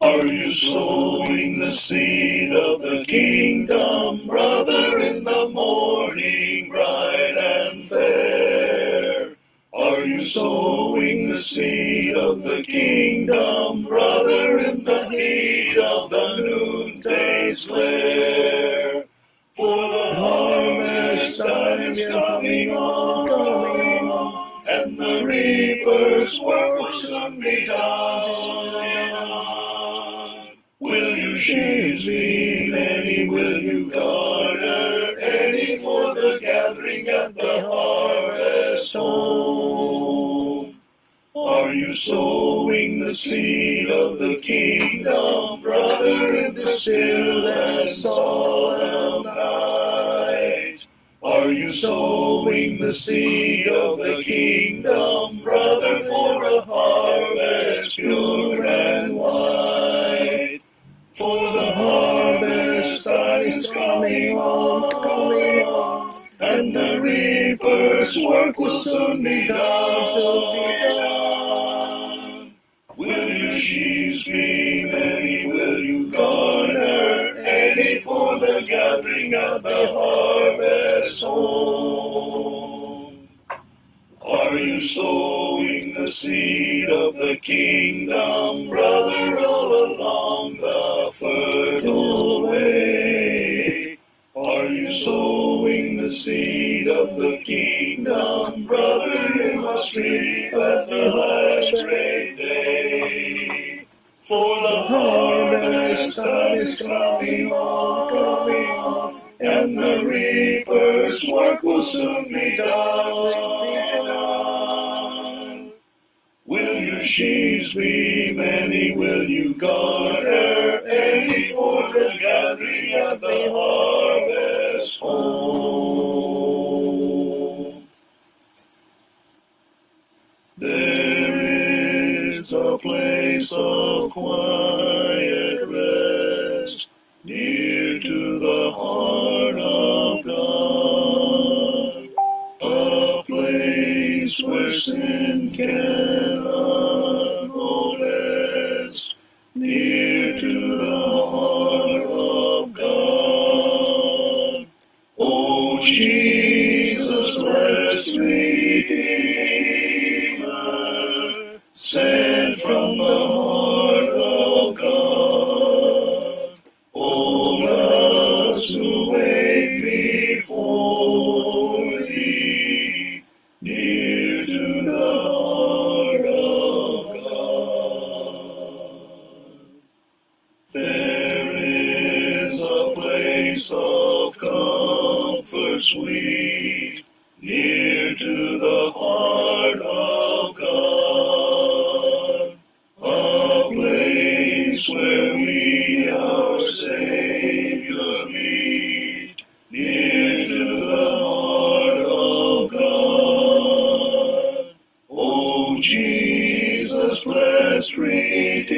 Are you sowing the seed of the kingdom, brother, in the morning bright and fair? Are you sowing the seed of the kingdom, brother, in the heat of the noontay's glare? For the harvest time is coming on, and the reaper's work will soon be done. Will you sheaves be many? Will you garner any for the gathering at the harvest home? Are you sowing the seed of the kingdom, brother, in the still and solemn night? Are you sowing the seed of the kingdom, brother, for a harvest pure and white? For the harvest time is coming on, and the reaper's work will soon be done. Will your sheaves be many? Will you garner any for the gathering of the harvest home? Are you sowing the seed of the kingdom, brother, all along the fertile way? Are you sowing the seed of the kingdom, brother? You must reap at the last great day. For the harvest time is coming on, and the reaper's work will soon be done. Will your sheaves be many? Will you garner any for the gathering at the harvest home? There is a place of quiet rest near to the heart of God, a place where sin cannot molest, near to the heart of God. O Jesus, blessed Redeemer, sent from the heart of God, all us who wait before thee, near to the heart of God. There is a place of comfort sweet, near to the heart of God, a place where we our Savior meet, near to the heart of God. O Jesus, blessed Redeemer,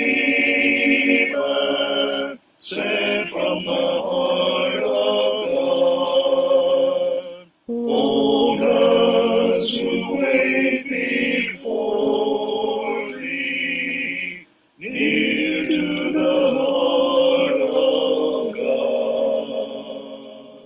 sent from the heart of God, all us who wait before thee, near to the heart of God.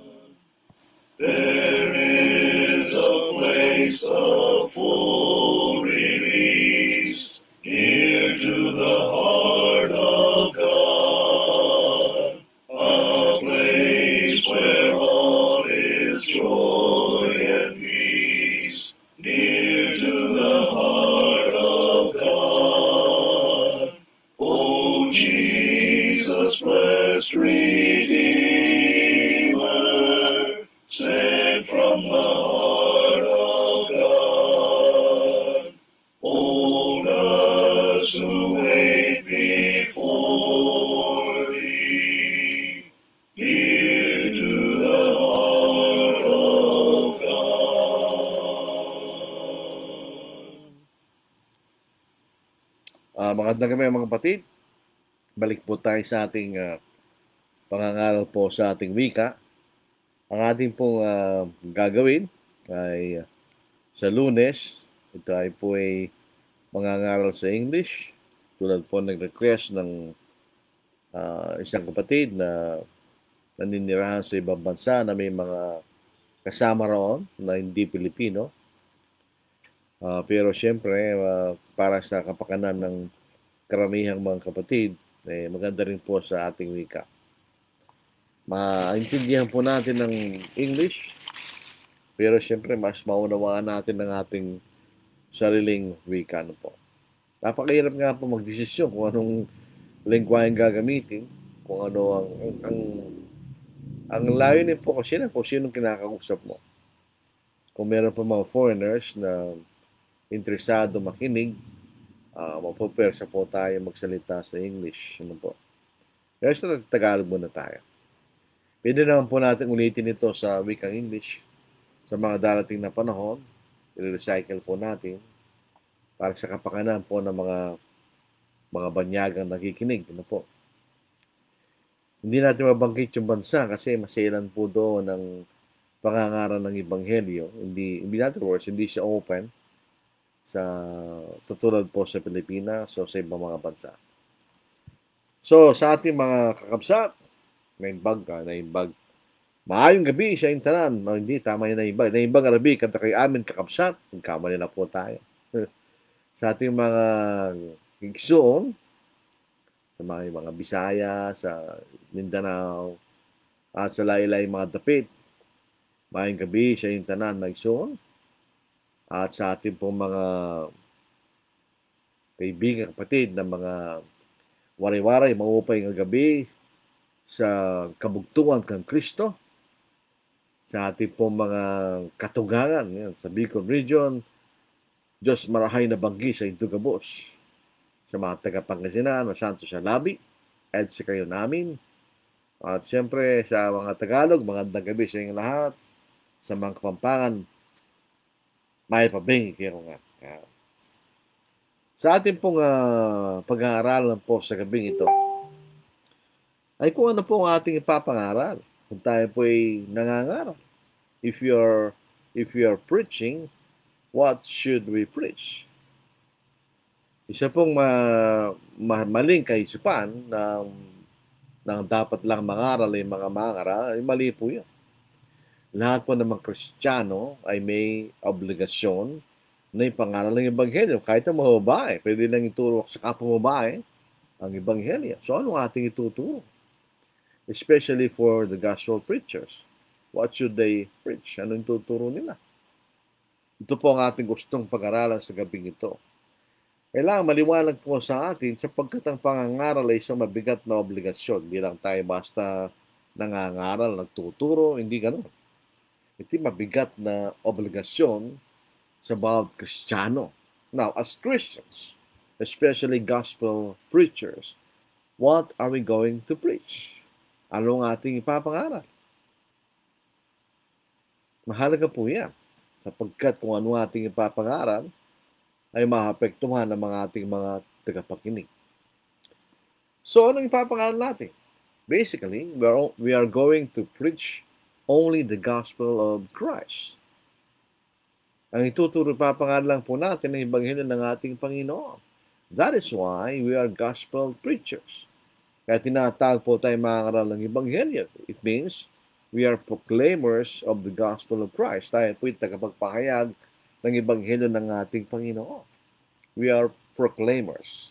There is a place of full release, near to the heart of God, a place where all is joy and peace, near to the heart of God. O Jesus, blessed Redeemer, sent from the heart of God, all us who wait before thee, near to the heart of God. Magandang gabi mga kapatid. Balik po tayo sa ating pangangaral po sa ating wika. Ang ating pong gagawin ay sa Lunes, ito ay po ay mangangaral sa English. Tulad po nag-request ng isang kapatid na naninirahan sa ibang bansa na may mga kasama roon na hindi Pilipino. Pero siyempre, para sa kapakanan ng karamihang mga kapatid, maganda rin po sa ating wika. Maintindihan po natin ng English, pero siyempre mas maunawaan natin ang ating sariling wika. Po. Napakahirap nga po magdesisyon kung anong lengguwahe gagamitin, kung ano ang layunin po kasi na kung sinong kinakausap mo. Kung meron pa mga foreigners na interesado makinig, mapupersa po tayo magsalita sa English. Ano po? Pero sa Tagalog muna tayo. Pwede naman po natin ulitin ito sa wikang English sa mga darating na panahon. I-recycle po natin para sa kapakanan po ng mga banyagang nakikinig. Ano po? Hindi natin mabanggit yung bansa kasi masailan po doon ang pangangaral ng Ebanghelyo. In other words, hindi siya open sa tutulad po sa Pilipinas o sa ibang mga bansa. So, sa ating mga kakabsat, naimbag. Maayong gabi sa intanan. Hindi, tama yun naimbag. Naimbag arabi, kanta kay amin kakabsat. Nagkamali na po tayo. Sa ating mga higsoon, sa mga Bisaya, sa Mindanao, at sa laylay mga dapit. Maayong gabi sa intanan, higsoon. At sa ating pong mga kaibigan, kapatid, na mga waray-waray, maupay ng gabi sa kabugtungan kang Kristo, sa ating pong mga katugangan yan, sa Bicol Region, Diyos marahay na banggi sa Intugabos, sa mga taga-Pangasinan, Santo sa Labi, at sa kayo namin, at siyempre sa mga Tagalog, magandang gabi sa inyong lahat, sa mga Kapampangan, may pabing kayo nga. Sa ating pong pag-aaralan po sa gabing ito, ay kung ano po ang ating ipapangaral. Kung tayo po ay nangangaral. If you're preaching, what should we preach? Isa pong maling kaisipan ng dapat lang mangaral ay mga mangaral, ay mali po yan. Lahat po ng mga Kristiyano ay may obligasyon na ipangaral ng Ebanghelyo. Kahit ang mga babae, pwede lang ituro sa kapwa babae ang Ebanghelyo. So, ano ating ituturo? Especially for the gospel preachers. What should they preach? Ano yung tuturo nila? Ito po ang ating gustong pag-aralan sa gabing ito. Kailangan maliwanag po sa atin sapagkat ang pangangaral ay isang mabigat na obligasyon. Hindi lang tayo basta nangangaral, nagtuturo, hindi ganun. Ito mabigat na obligasyon sa bawat Kristiyano. Now, as Christians, especially gospel preachers, what are we going to preach? Ano ang ating ipapangaral? Mahalaga po yan. Sapagkat kung ano ating ipapangaral, ay maapektuhan ng mga ating mga tagapakinig. So, anong ipapangaral natin? Basically, we are going to preach only the gospel of Christ. Ang ituturo papangaral lang po natin ang Ebanghelyo ng ating Panginoon. That is why we are gospel preachers. Kaya tinatawag po tayo mangaral ng Ebanghelyo. It means we are proclaimers of the gospel of Christ. Tayo po yung tagapagpahayag ng Ebanghelyo ng ating Panginoon. We are proclaimers.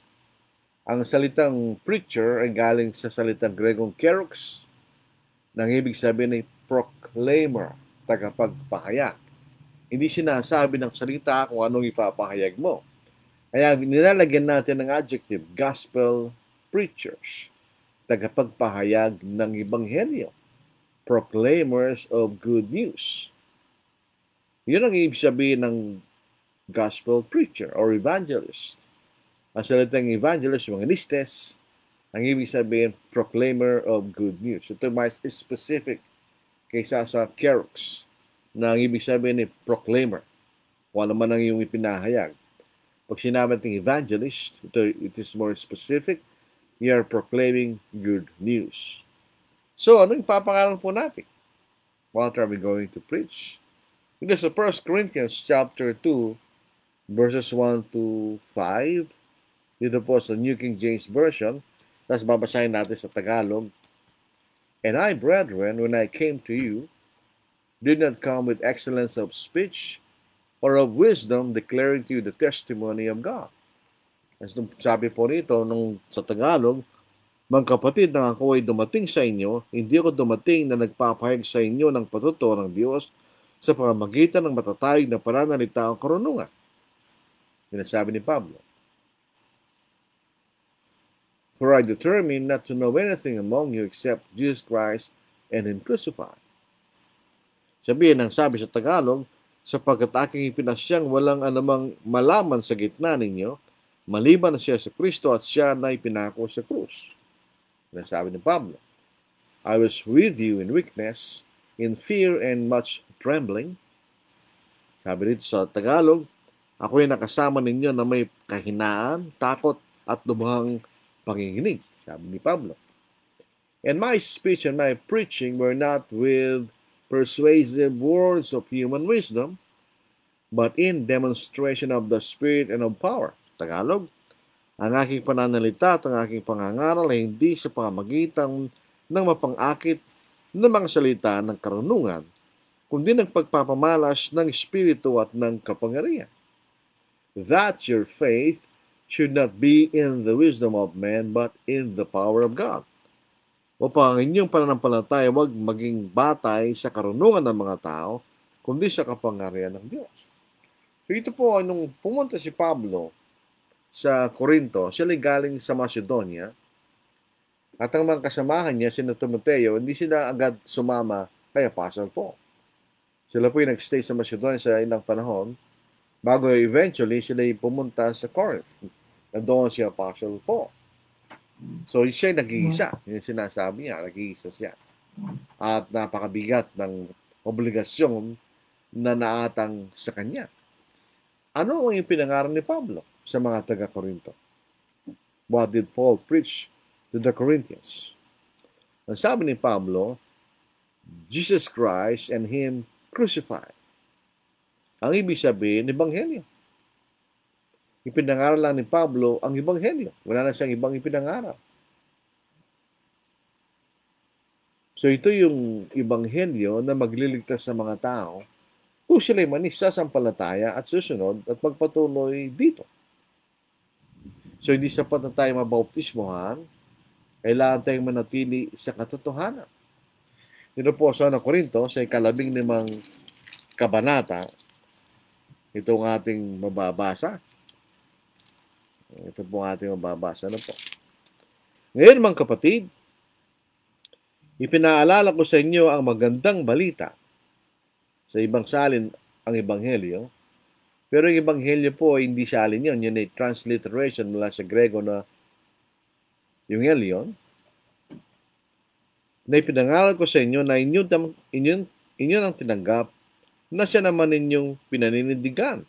Ang salitang preacher ay galing sa salitang Gregong keros, nang ibig sabihin ay proclaimer, tagapagpahayag. Hindi sinasabi ng salita kung anong ipapahayag mo. Kaya nilalagyan natin ng adjective, gospel preachers, tagapagpahayag ng Ebanghelyo, proclaimers of good news. Yun ang ibig sabihin ng gospel preacher or evangelist. Ang salitang evangelist, evangelistes, ang ibig sabihin, proclaimer of good news. Ito mas specific kaysa sa keros, na ang ibig sabihin ni proclaimer. Kung ano man ang iyong ipinahayag. Pag sinabi natin evangelist, it is more specific. We are proclaiming good news. So, ano yung papangalan po natin? What are we going to preach? Ito sa 1 Corinthians chapter 2, verses 1 to 5. Dito po sa New King James Version, Tapos babasahin natin sa Tagalog. And I, brethren, when I came to you, did not come with excellence of speech or of wisdom, declaring to you the testimony of God. As sabi po rito sa Tagalog, mga kapatid, nang ako ay dumating sa inyo, hindi ako dumating na nagpapahayag sa inyo ng patuto ng Diyos sa pamamagitan ng matatayag na pananalita o karunungan. Sinasabi ni Pablo. For I determined not to know anything among you except Jesus Christ and Him crucified. Sabihin ang sabi sa Tagalog, sapagkat aking ipinasyang walang anumang malaman sa gitna ninyo, maliban na siya sa Kristo at siya na ipinako sa krus. Sabi ni Pablo, I was with you in weakness, in fear and much trembling. Sabi dito sa Tagalog, ako ay nakasama ninyo na may kahinaan, takot at lubhang panginginig. Sabi ni Pablo. And my speech and my preaching were not with persuasive words of human wisdom, but in demonstration of the Spirit and of power. Tagalog, ang aking pananalita at ang aking pangangaral ay hindi sa pamamagitan ng mapangakit ng mga salita ng karunungan, kundi ng pagpapamalas ng Espiritu at ng kapangyarihan. That your faith should not be in the wisdom of men, but in the power of God. Upang ang inyong pananampalataya huwag maging batay sa karunungan ng mga tao, kundi sa kapangyarihan ng Diyos. So ito po, nung pumunta si Pablo sa Corinto, siya ay galing sa Macedonia, at ang mga kasamahan niya, sina Timoteo, hindi sila agad sumama kay Apostle Paul. Sila po yung nag-stay sa Macedonia sa ilang panahon, bago eventually sila pumunta sa Corinth, na doon si Apostle Paul. So siya ay nag-iisa, yung sinasabi niya, nag-iisa siya. At napakabigat ng obligasyon na naatang sa kanya. Ano ang ipinangaral ni Pablo sa mga taga-Corinto? What did Paul preach to the Corinthians? Ang sabi ni Pablo, Jesus Christ and Him crucified. Ang ibig sabihin, Ebanghelyo. Ipinangaral lang ni Pablo ang Ebanghelyo. Wala na siyang ibang ipinangaral. So ito yung Ebanghelyo na magliligtas sa mga tao kung sila'y manis sasampalataya at susunod at magpatuloy dito. So hindi sapat na tayo mabautismohan, kailangan tayong manatili sa katotohanan. Dito po sa Corinto, sa 15 kabanata, itong ating mababasa. Ito po ang ating mababasa na po. Ngayon mga kapatid, ipinaalala ko sa inyo ang magandang balita. Sa ibang salin ang Ebanghelyo, pero yung Ebanghelyo po hindi salin yun. Yun ay transliteration mula sa Grego na Evangelion, na ipinangaral ko sa inyo na inyo nang tinanggap na siya naman ninyong pinaninindigan.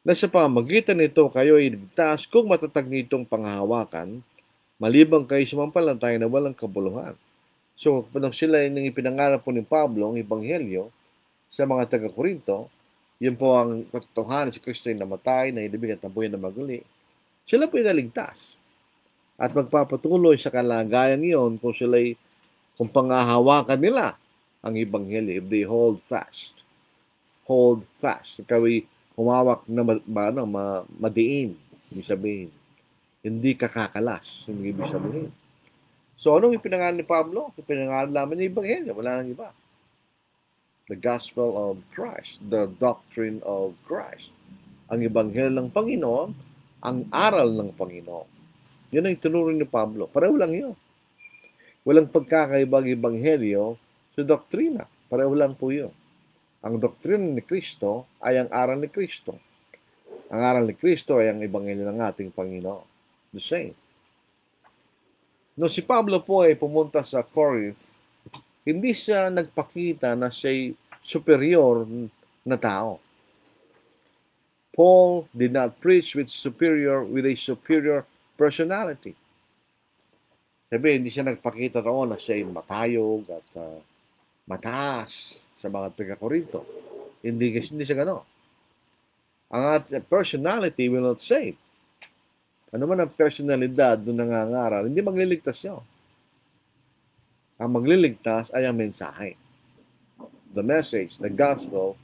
Na sa pamamagitan nito kayo ay ligtas kung matatag nitong panghahawakan, malibang kayo sumampalataya na walang kabuluhan. So, nang sila yung ipinangaral po ni Pablo, ang Ebanghelyo, sa mga taga-Corinto, yun po ang katotohanan, si Kristo ay namatay, na inibig at nabuhay na maguli. Sila po ay naligtas. At magpapatuloy sa kalagayan iyon kung kung panghahawakan nila ang Ebanghelyo, if they hold fast. Hold fast. Ikaw ay humawak na madiin, ibig sabihin. Hindi kakakalas, yung ibig sabihin. So, anong ipinangaral ni Pablo? Ipinangaral naman yung Ebanghelyo, wala nang iba. The gospel of Christ, the doctrine of Christ. Ang Ebanghelyo ng Panginoon, ang aral ng Panginoon. Yun ang itinuring ni Pablo. Pareho lang yun. Walang pagkakaibang Ebanghelyo sa doktrina. Pareho lang po yun. Ang doktrina ni Kristo ay ang aral ni Kristo. Ang aral ni Kristo ay ang Ebanghelyo ng ating Panginoon. The same. No, si Pablo po ay pumunta sa Corinth, hindi siya nagpakita na siya'y superior na tao. Paul did not preach with a superior personality. Sabi, hindi siya nagpakita roon na siya'y matayog at mataas sa mga taga-Corinto. Hindi siya gano'n. Ang personality will not save. Ano man ang personalidad doon nangangaral, hindi magliligtas yun. Ang magliligtas ay ang mensahe. The message, the gospel,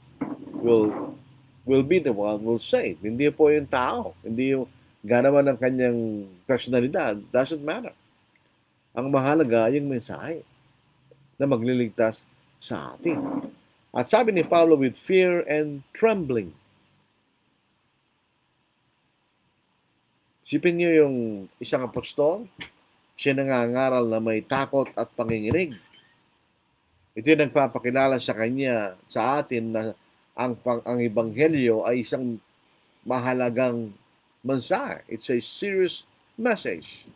will be the one will save. Hindi po yung tao. Hindi yung ganaman ng kanyang personalidad. Doesn't matter. Ang mahalaga ay yung mensahe na magliligtas sa atin. At sabi ni Pablo, with fear and trembling. Isipin niyo yung isang apostol, siya nangangaral na may takot at panginginig. Ito yung nagpapakilala sa kanya, sa atin, na ang ebanghelyo ay isang mahalagang mensahe. It's a serious message.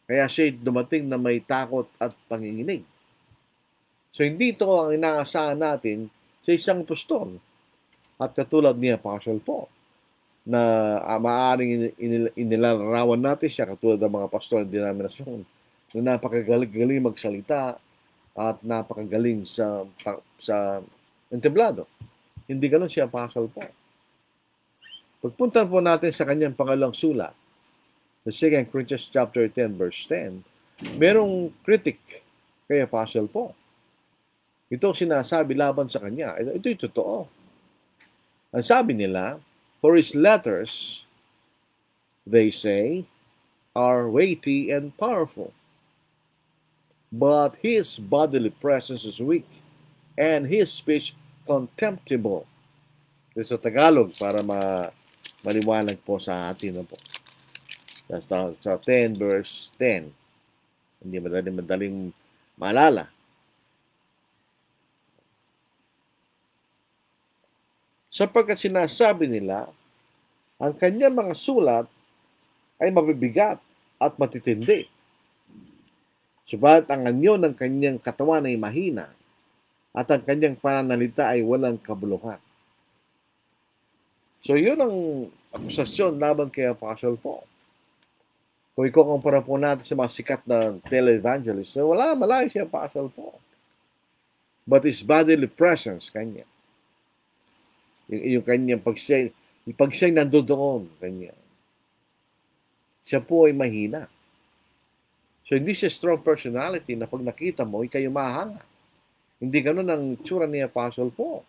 Kaya siya dumating na may takot at panginginig. So hindi ito ang inaasahan natin sa isang apostol. At katulad ni Apostle Paul, na maaaring inilalarawan natin siya katulad ng mga pastor ng denominasyon na napakagaling magsalita at napakagaling sa entablado. Hindi ganoon si Apostle Paul. Pagpunta po natin sa kanyang pangalawang sulat, the 2 Corinthians chapter 10 verse 10, merong critic kay Apostle Paul. Ito sinasabi laban sa kanya. Ito'y totoo. Ang sabi nila, for his letters, they say, are weighty and powerful. But his bodily presence is weak, and his speech contemptible. Ito sa Tagalog para maliwanag po sa atin na po. Sa 10 verse 10. Hindi madaling maalala. Sapagkat sinasabi nila, ang kanyang mga sulat ay mabibigat at matitindi. Subalit ang anyo ng kanyang katawan ay mahina at ang kanyang pananalita ay walang kabuluhan. So yun ang akusasyon laban kay Apostle Paul. Kung ikukumpara po natin sa mga sikat na tele-evangelist, malayo si Apostle Paul. But his bodily presence, kanya. Yung kanyang pag siya'y nandoon, kanya. Siya po ay mahina. So, hindi siya strong personality na pag nakita mo, ikay mahanga. Hindi ganun ang tsura ni Apostle Paul.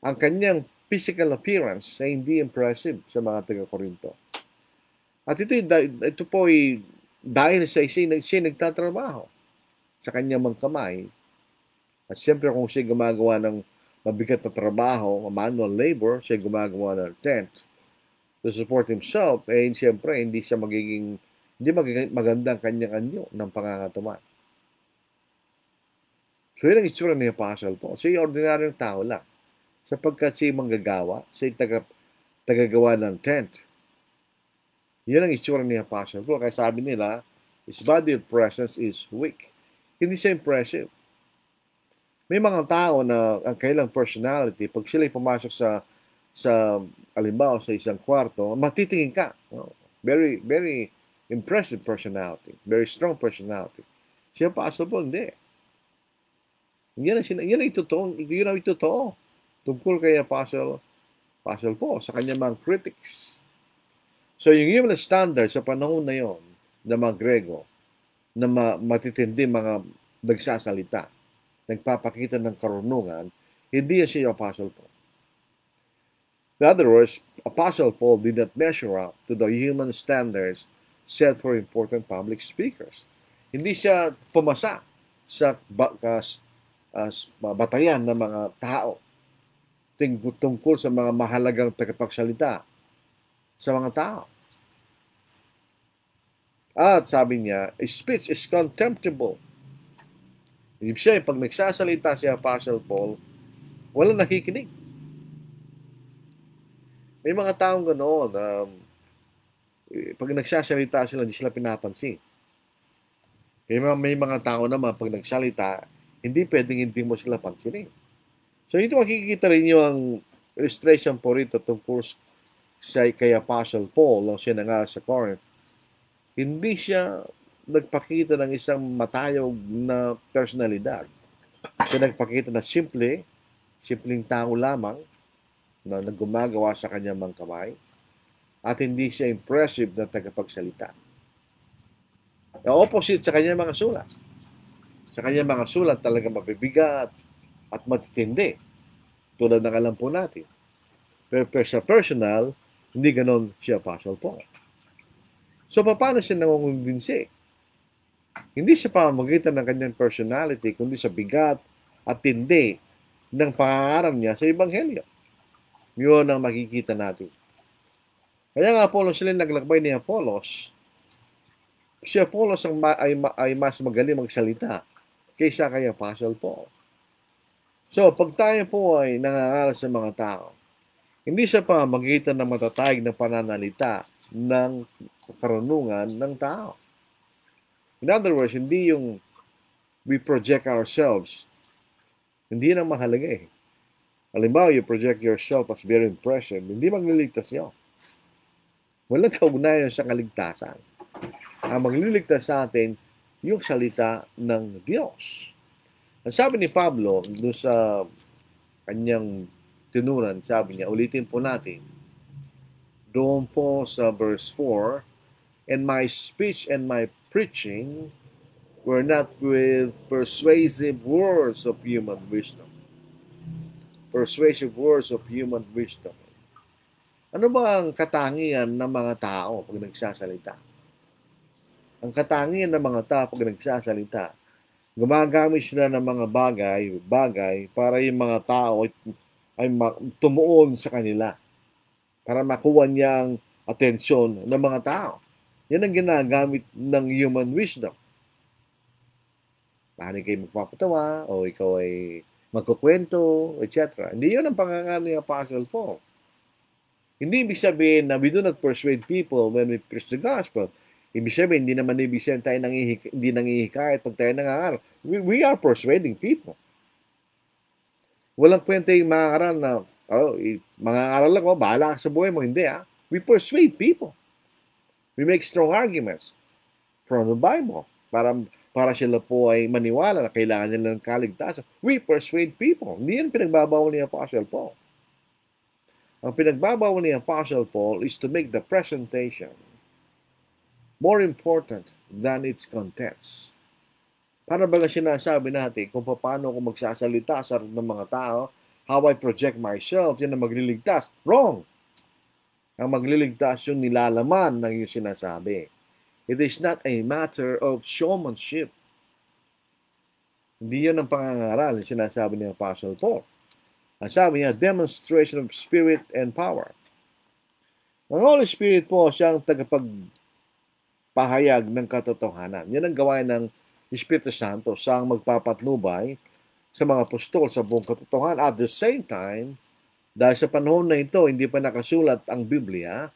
Ang kanyang physical appearance ay hindi impressive sa mga taga-Korinto. At ito po ay dahil siya nagtatrabaho sa kanyang mga kamay. At siyempre kung siya gumagawa ng mabigat na trabaho, manual labor, siya gumagawa ng tent to support himself, siyempre, hindi maganda ang kanyang anyo ng pangangatuman. So, yun ang itsura ni Apostle Paul. Siya ordinaryong tao lang. Sapagkat siya manggagawa, siya tagagawa ng tent. Yun ang itsura ni Apostle Paul. Kaya sabi nila, his body presence is weak. Hindi siya impressive. May mga tao na ang kailang personality, pag sila'y pumasok sa alimbaw, sa isang kwarto, matitingin ka. Very, very impressive personality. Very strong personality. Siya Apostle, hindi. Yan ay totoo. Tungkol kay Apostle Paul sa kanyang mga critics. So, yung human standard sa panahon na yon ng mga Grego, na matitindi mga nagsasalita, nagpapakita ng karunungan, hindi siya Apostle Paul. In other words, Apostle Paul did not measure up to the human standards set for important public speakers. Hindi siya pumasa sa batayan ng mga tao tungkol sa mga mahalagang tagapagsalita sa mga tao. At sabi niya, his speech is contemptible. Ibig siya, pag nagsasalita si Apostle Paul, walang nakikinig. May mga taong ganoon, pag nagsasalita sila, hindi sila pinapansin. May mga tao naman, pag nagsalita, hindi pwedeng hindi mo sila pansinin. So, ito makikita rin nyo ang illustration po rito tungkol kay Apostle Paul, nung siya nangaral sa Corinth. Hindi siya nagpakita ng isang matayog na personalidad. Siya nagpakita na simpleng tao lamang na naggumagawa sa kanyang mga kamay. at hindi siya impressive na tagapagsalita. The opposite sa kanyang mga sulat. Sa kanyang mga sulat talaga mabibigat at matitindi. Tulad ng alam po natin. Pero sa personal, hindi ganon si Apostle Paul. So, paano siya nangungumbinsi? Hindi sa pamamagitan ng kanyang personality, kundi sa bigat at tindi ng pangangaral niya sa Ebanghelyo. Yun ang makikita natin. Kaya nga Apollos sila naglakbay ni Apollos. Si Apollos ay mas magaling magsalita kaysa kay Apostle Paul. So, pag tayo po ay nangangaral sa mga tao, hindi sa pamamagitan ng matatayag na pananalita ng karunungan ng tao. In other words, hindi yung we project ourselves. Hindi na mahalaga eh. Halimbawa, you project yourself as very impressive, hindi magliligtas yun. Walang kaugnayan sa kaligtasan. Ang magliligtas sa atin, yung salita ng Diyos. Ang sabi ni Pablo, doon sa kanyang tinuran, sabi niya, ulitin po natin, doon po sa verse 4, and my speech and my preaching were not with persuasive words of human wisdom. Persuasive words of human wisdom. Ano ba ang katangian ng mga tao pag nagsasalita? Ang katangian ng mga tao pag nagsasalita, gumagamit sila ng mga bagay para yung mga tao ay tumuon sa kanila. Para makuha niyang atensyon ng mga tao. Yan ang ginagamit ng human wisdom. Paano kayo magpapatawa, o ikaw ay magkukwento, etc. Hindi yun ang pangangaral ni Apostle Paul. Hindi ibig sabihin na we do not persuade people when we preach the gospel. Ibig sabihin, hindi naman ibig sabihin tayo hindi nangihikayat pag tayo nangangaral. We are persuading people. Walang kwenta yung mangangaral na, mangangaral lang ako, bahala ka sa buhay mo. Hindi We persuade people. We make strong arguments from the Bible para sila po ay maniwala na kailangan nila ng kaligtasan. We persuade people. Hindi yan pinagbabawal ni Apostle Paul. Ang pinagbabawal ni Apostle Paul is to make the presentation more important than its contents. Para ba sinasabi natin kung paano ako magsasalita sa harap ng mga tao, how I project myself, yan ang magliligtas. Wrong! Ang magliligtas yung nilalaman ng yung sinasabi. It is not a matter of showmanship. Hindi yun ang pangangaral, yung sinasabi ni Apostle Paul. Ang sabi niya, demonstration of spirit and power. Ang Holy Spirit po siyang tagapagpahayag ng katotohanan. Yan ang gawain ng Espiritu Santo, siyang magpapatnubay sa mga apostol sa buong katotohanan. At the same time, dahil sa panahon na ito, hindi pa nakasulat ang Biblia,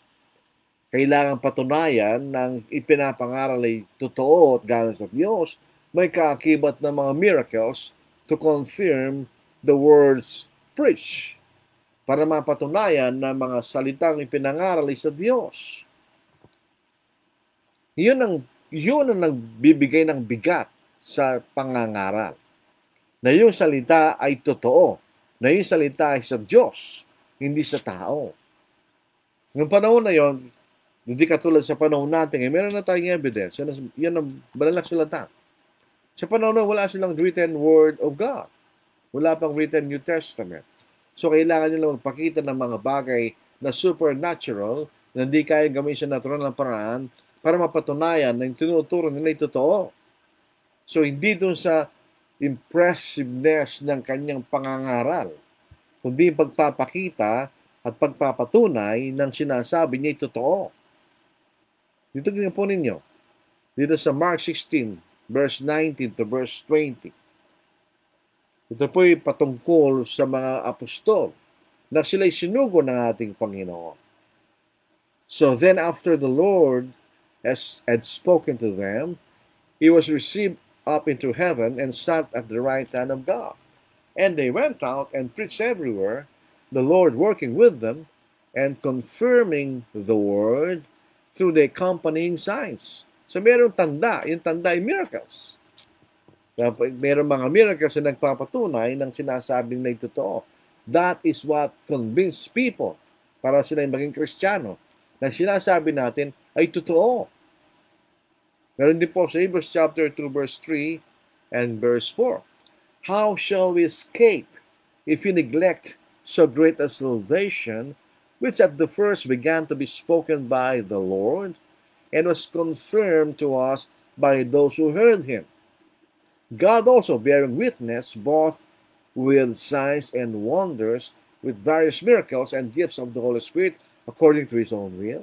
kailangan patunayan ng ipinapangaral ay totoo at galing sa Diyos, may kaakibat ng mga miracles to confirm the words preach, para mapatunayan na mga salitang ipinangaral ay sa Diyos. Yun ang nagbibigay ng bigat sa pangangaral. Na yung salita ay totoo. Na yung salita ay sa Diyos, hindi sa tao. Noong panahon na yon, hindi katulad sa panahon natin, meron na tayong evidence. Yan ang banal na sulatan. Sa panahon na wala silang written word of God. Wala pang written New Testament. So, kailangan nila magpakita ng mga bagay na supernatural, na hindi kaya gawin sa natural na paraan, para mapatunayan na yung tinuturo nila ay totoo. So, hindi dun sa impressiveness ng kanyang pangangaral, kundi pagpapakita at pagpapatunay ng sinasabi niya ay totoo. Dito ganyan po ninyo. Dito sa Mark 16, verse 19 to verse 20. Ito po'y patungkol sa mga apostol na sila'y sinugo ng ating Panginoon. So then after the Lord had spoken to them, he was received up into heaven and sat at the right hand of God. And they went out and preached everywhere, the Lord working with them and confirming the word through the accompanying signs. So mayroong tanda, yung tanda ay miracles. Mayroong mga miracles na nagpapatunay ng sinasabing na ito totoo. That is what convinced people para sila maging Kristiyano. na sinasabi natin ay totoo. Meron din po sa Hebrews chapter 2 verse 3 and verse 4. How shall we escape if we neglect so great a salvation, which at the first began to be spoken by the Lord, and was confirmed to us by those who heard him? God also bearing witness both with signs and wonders, with various miracles and gifts of the Holy Spirit according to His own will.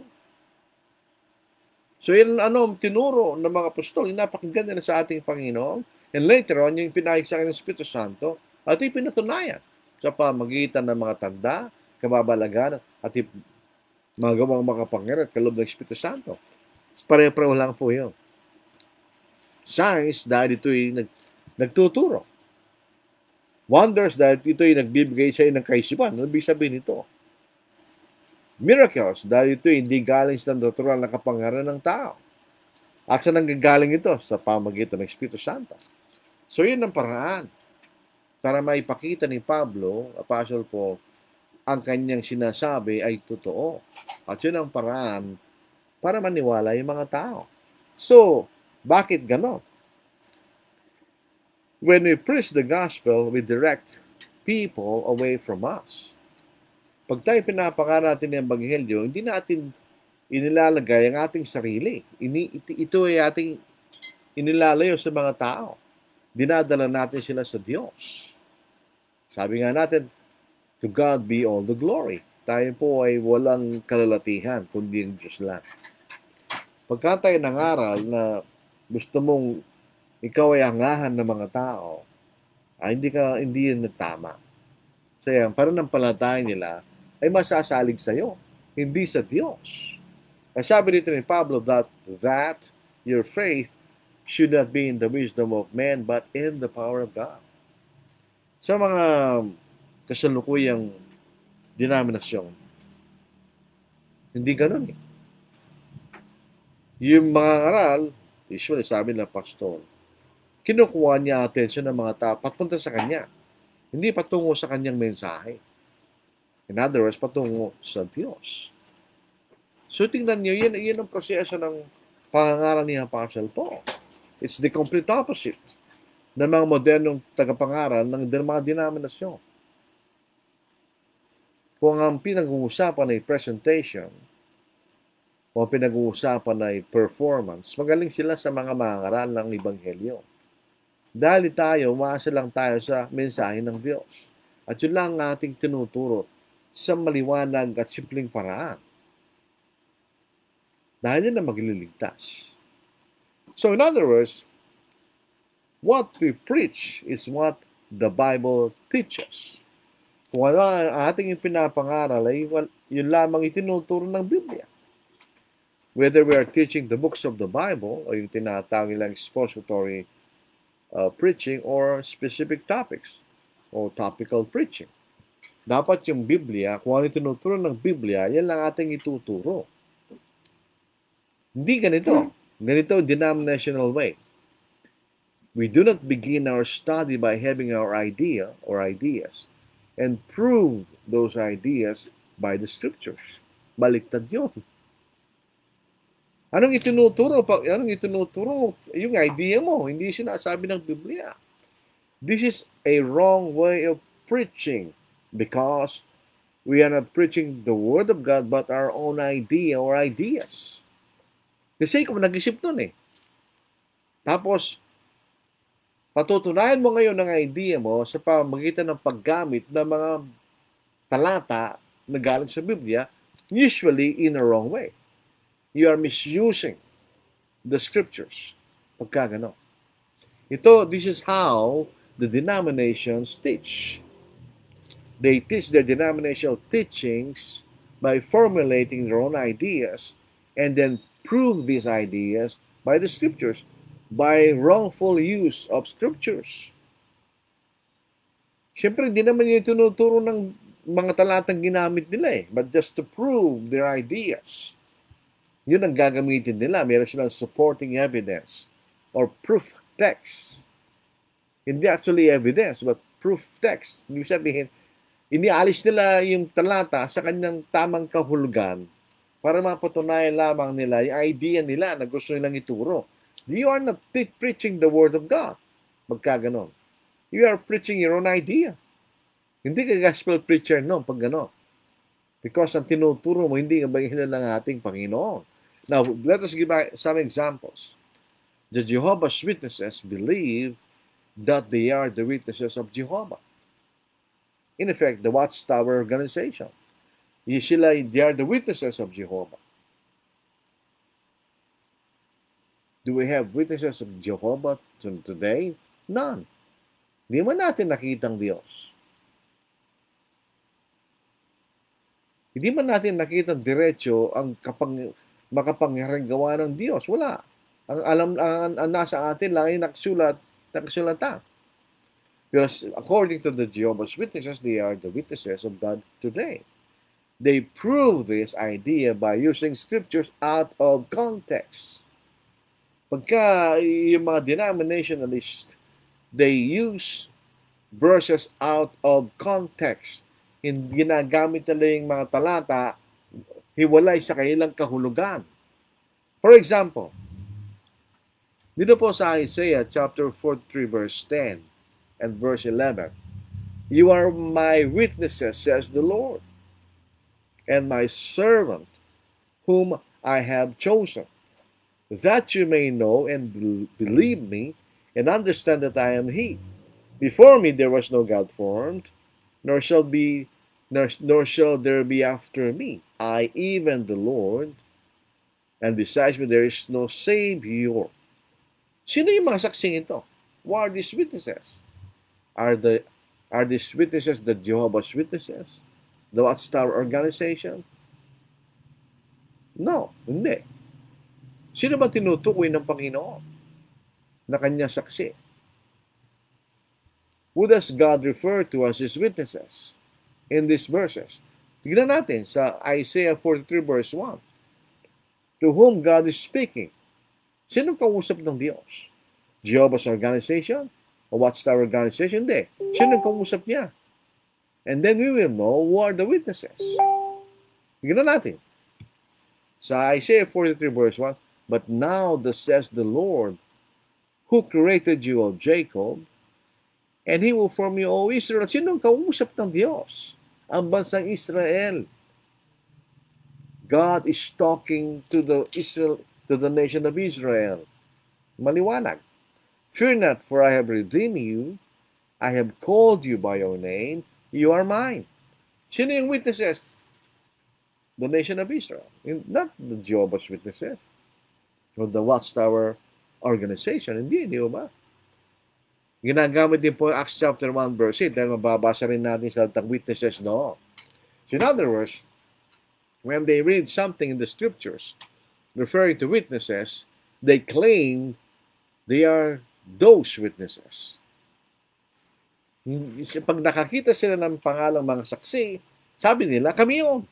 So yun tinuro ng mga apostol, yung napakinggan nila sa ating Panginoon, and later on, yung pinahig sa akin ng Espiritu Santo, at yung pinatunayan sa pamagitan ng mga tanda, kababalagan, at mga gawang makapangyarihan at kaloob ng Espiritu Santo. Pare-pareho lang po yun. Signs, dahil ito'y nagtuturo. Wonders, dahil ito'y nagbibigay sa iyo ng kaisipan. Ano ibig sabihin ito? Miracles, dahil ito'y hindi galing sa natural na kapangyarihan ng tao. At saan nanggagaling ito? Sa pamagitan ng Espiritu Santo. So yun ang paraan para maipakita ni Pablo, Apostle Paul, ang kanyang sinasabi ay totoo. At yun ang paraan para maniwala yung mga tao. So, bakit ganon? When we preach the gospel, we direct people away from us. Pag tayo pinapaka natin ng Ebanghelyo, hindi natin inilalagay ang ating sarili. Ito ay ating inilalayo sa mga tao. Dinadala natin sila sa Diyos. Sabi nga natin, to God be all the glory. Tayo po ay walang kalalatihan, kundi ang Diyos lang. Pagka tayo nangaral na gusto mong ikaw ay angahan ng mga tao, ay hindi yan tama. So yan, pananampalataya nila ay masasalig sa iyo, hindi sa Diyos. Ang sabi dito ni Pablo that your faith should not be in the wisdom of man, but in the power of God. Sa mga kasalukuyang denominasyon, hindi ganun eh. Yung mga aral, usually sabi ng pastor, kinukuha niya atensyon ng mga tao papunta sa kanya. Hindi patungo sa kanyang mensahe. In other words, patungo sa Diyos. So tingnan niyo, yan ang proseso ng pangangaral ni Apostle Paul. It's the complete opposite ng mga modernong tagapangaral ng mga denominasyon. Kung ang pinag-uusapan ay presentation o pinag-uusapan ay performance, magaling sila sa mga mangaral ng Ebanghelyo. Dahil tayo, umaasa lang tayo sa mensahe ng Diyos. At yun lang ang ating tinuturo sa maliwanag at simpleng paraan. Dahil yun ang magliligtas. So in other words, what we preach is what the Bible teaches. Kung ano ang ating pinapangaral ay yun lamang itinuturo ng Biblia. Whether we are teaching the books of the Bible o yung tinatawag nilang expository preaching or specific topics o topical preaching. Dapat yung Biblia, kung ano tinuturo ng Biblia, yan lang ating ituturo. Hindi ganito. Ganito denominational way. We do not begin our study by having our idea or ideas and prove those ideas by the scriptures. Baliktad yun. Anong itinuturo? Yung idea mo, hindi sinasabi ng Biblia. This is a wrong way of preaching because we are not preaching the Word of God but our own idea or ideas. Kasi kung nag-isip nun eh. Tapos, patutunayan mo ngayon ng idea mo sa pamamagitan ng paggamit ng mga talata na galing sa Biblia, usually in a wrong way. You are misusing the scriptures. Pagka gano. This is how the denominations teach. They teach their denominational teachings by formulating their own ideas and then prove these ideas by the scriptures, by wrongful use of scriptures. Siyempre, hindi naman yung tinuturo ng mga talatang ginamit nila eh, but just to prove their ideas. Yun ang gagamitin nila. Meron silang supporting evidence or proof text. Hindi actually evidence, but proof text. Ibig sabihin, inialis nila yung talata sa kanyang tamang kahulugan para mapatunayan lamang nila yung idea nila na gusto nilang ituro. You are not preaching the Word of God. Magkaganon. You are preaching your own idea. Hindi ka gospel preacher, no, pag gano'n. Because ang tinuturo mo, hindi ang bagihan ng ating Panginoon. Now, let us give some examples. The Jehovah's Witnesses believe that they are the witnesses of Jehovah. In effect, the Watchtower organization. They are the witnesses of Jehovah. Do we have witnesses of Jehovah today? None. Hindi man natin nakitang Diyos. Hindi man natin nakitang diretso ang makapangyarihang gawa ng Diyos. Wala. Ang nasa atin lang ay nakasulatan. Because according to the Jehovah's Witnesses, they are the witnesses of God today. They prove this idea by using scriptures out of context. Pagka yung mga denominationalists, they use verses out of context. Ginagamit nila yung mga talata, hiwalay sa kanilang kahulugan. For example, dito po sa Isaiah chapter 43 verse 10 and verse 11, "You are my witnesses, says the Lord, and my servant, whom I have chosen, that you may know and believe me, and understand that I am He. Before me there was no God formed, nor shall there be after me. I, even the Lord, and besides me there is no Savior." Sino yung mga saksing ito? Who are these witnesses? Are these witnesses the Jehovah's Witnesses? The Watchtower organization? No, hindi. Sino ba tinutukoy ng Panginoon na kanya saksi? Who does God refer to as His witnesses in these verses? Tignan natin sa Isaiah 43 verse 1. To whom God is speaking. Sino kausap ng Diyos? Jehovah's organization? O Watchtower organization? Hindi. Sino kausap niya? And then we will know who are the witnesses. Tignan natin. Sa Isaiah 43 verse 1, "But now thus says the Lord, who created you, O Jacob, and He will form you, O Israel." Sino ang kausap ng Diyos? Ang bansang Israel. God is talking to the nation of Israel. Maliwanag. "Fear not, for I have redeemed you. I have called you by your name. You are mine." Sino yung witnesses? The nation of Israel. Not the Jehovah's Witnesses or the Watchtower organization. Hindi ba? Ginagamit din po Acts chapter 1 verse 8 dahil mababasa rin natin sa witnesses doon. So in other words, when they read something in the scriptures referring to witnesses, they claim they are those witnesses. Pag nakakita sila ng pangalang mga saksi, sabi nila, kami yun.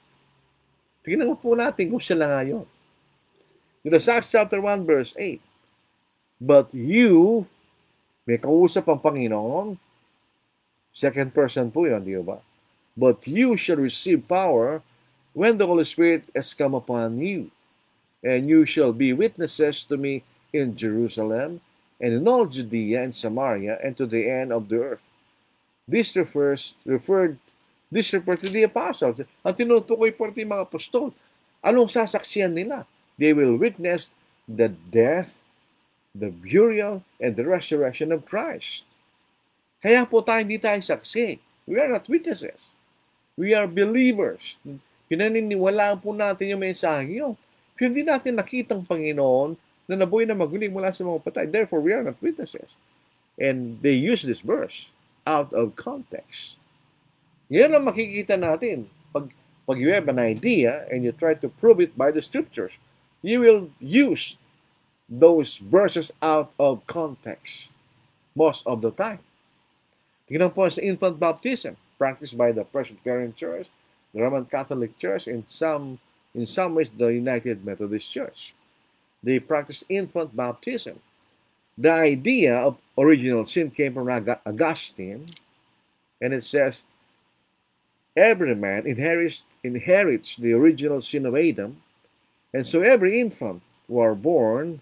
Tingnan po natin kung sila nga yun. Dito sa Acts chapter 1 verse 8, "But you," may kausap ang Panginoon, second person po yun, di ba? "But you shall receive power when the Holy Spirit has come upon you, and you shall be witnesses to me in Jerusalem, and in all Judea and Samaria, and to the end of the earth." This refers to the apostles. Ang tinutukoy po yung mga apostol. Anong sasaksiyan nila? They will witness the death, the burial, and the resurrection of Christ. Kaya po hindi tayo saksi. We are not witnesses. We are believers. Pinaniniwalaan po natin yung mensahe yun. Pero hindi natin nakitang Panginoon na nabuhay na maguling mula sa mga patay. Therefore, we are not witnesses. And they use this verse out of context. Yan ang makikita natin. Pag you have an idea and you try to prove it by the scriptures, you will use those verses out of context most of the time. Tingnan po sa infant baptism practiced by the Presbyterian Church, the Roman Catholic Church, in some ways the United Methodist Church. They practice infant baptism. The idea of original sin came from Augustine, and it says, "Every man inherits the original sin of Adam, And so every infant who are born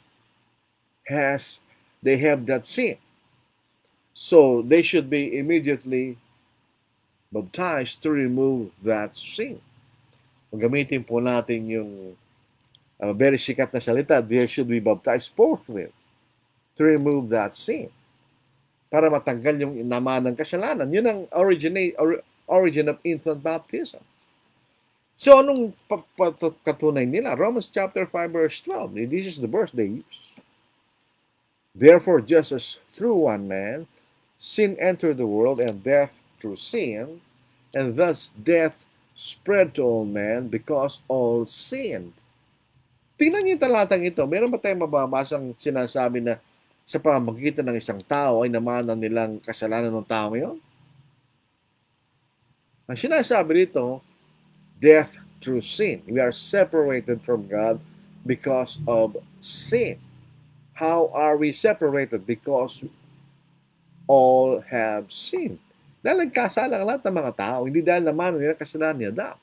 they have that sin. So they should be immediately baptized to remove that sin. Kung gamitin po natin yung very sikat na salita, they should be baptized forthwith to remove that sin. Para matanggal yung naman ng kasalanan. Yun ang origin of infant baptism. So, anong katunay nila? Romans chapter 5 verse 12. This is the verse they use. Therefore, just as through one man, sin entered the world, and death through sin, and thus death spread to all men because all sinned. Tingnan niyo yung talatang ito. Meron ba tayong mababasang sinasabi na sa pamamagitan ng isang tao ay namanan nilang kasalanan ng tao yun? Ang sinasabi dito, death through sin. We are separated from God because of sin. How are we separated? Because all have sinned. Dahil nagkasala ang lahat ng mga tao, hindi dahil naman nila kasalanan ni Adam.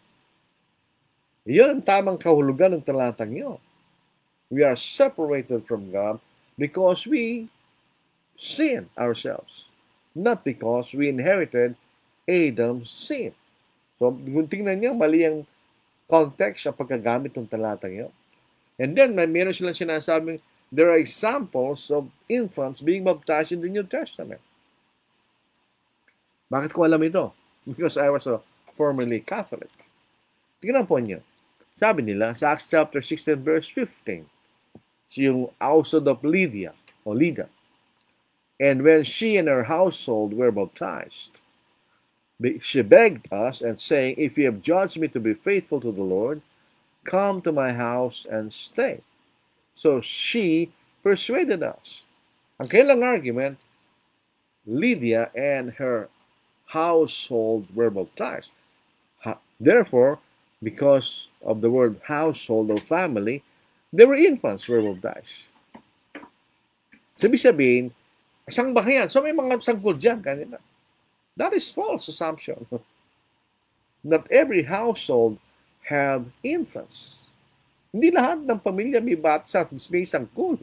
Iyon ang tamang kahulugan ng talatang yun. We are separated from God because we sin ourselves. Not because we inherited Adam's sin. So, kung tingnan niyo, mali ang context sa pagkagamit ng talatang yun. And then, meron silang sinasabing, there are examples of infants being baptized in the New Testament. Bakit ko alam ito? Because I was a formerly Catholic. Tingnan po niyo. Sabi nila sa Acts chapter 16 verse 15, yung household of Lydia, o Lida. And when she and her household were baptized, she begged us and saying, if you have judged me to be faithful to the Lord, come to my house and stay. So she persuaded us. Ang kailang argument, Lydia and her household were baptized. Therefore, because of the word household or family, they were infants were baptized. Sabi-sabihin, isang bahayan. So may mga sanggol dyan kanina. That is false assumption. Not every household have infants. Hindi lahat ng pamilya may bata may sanggol.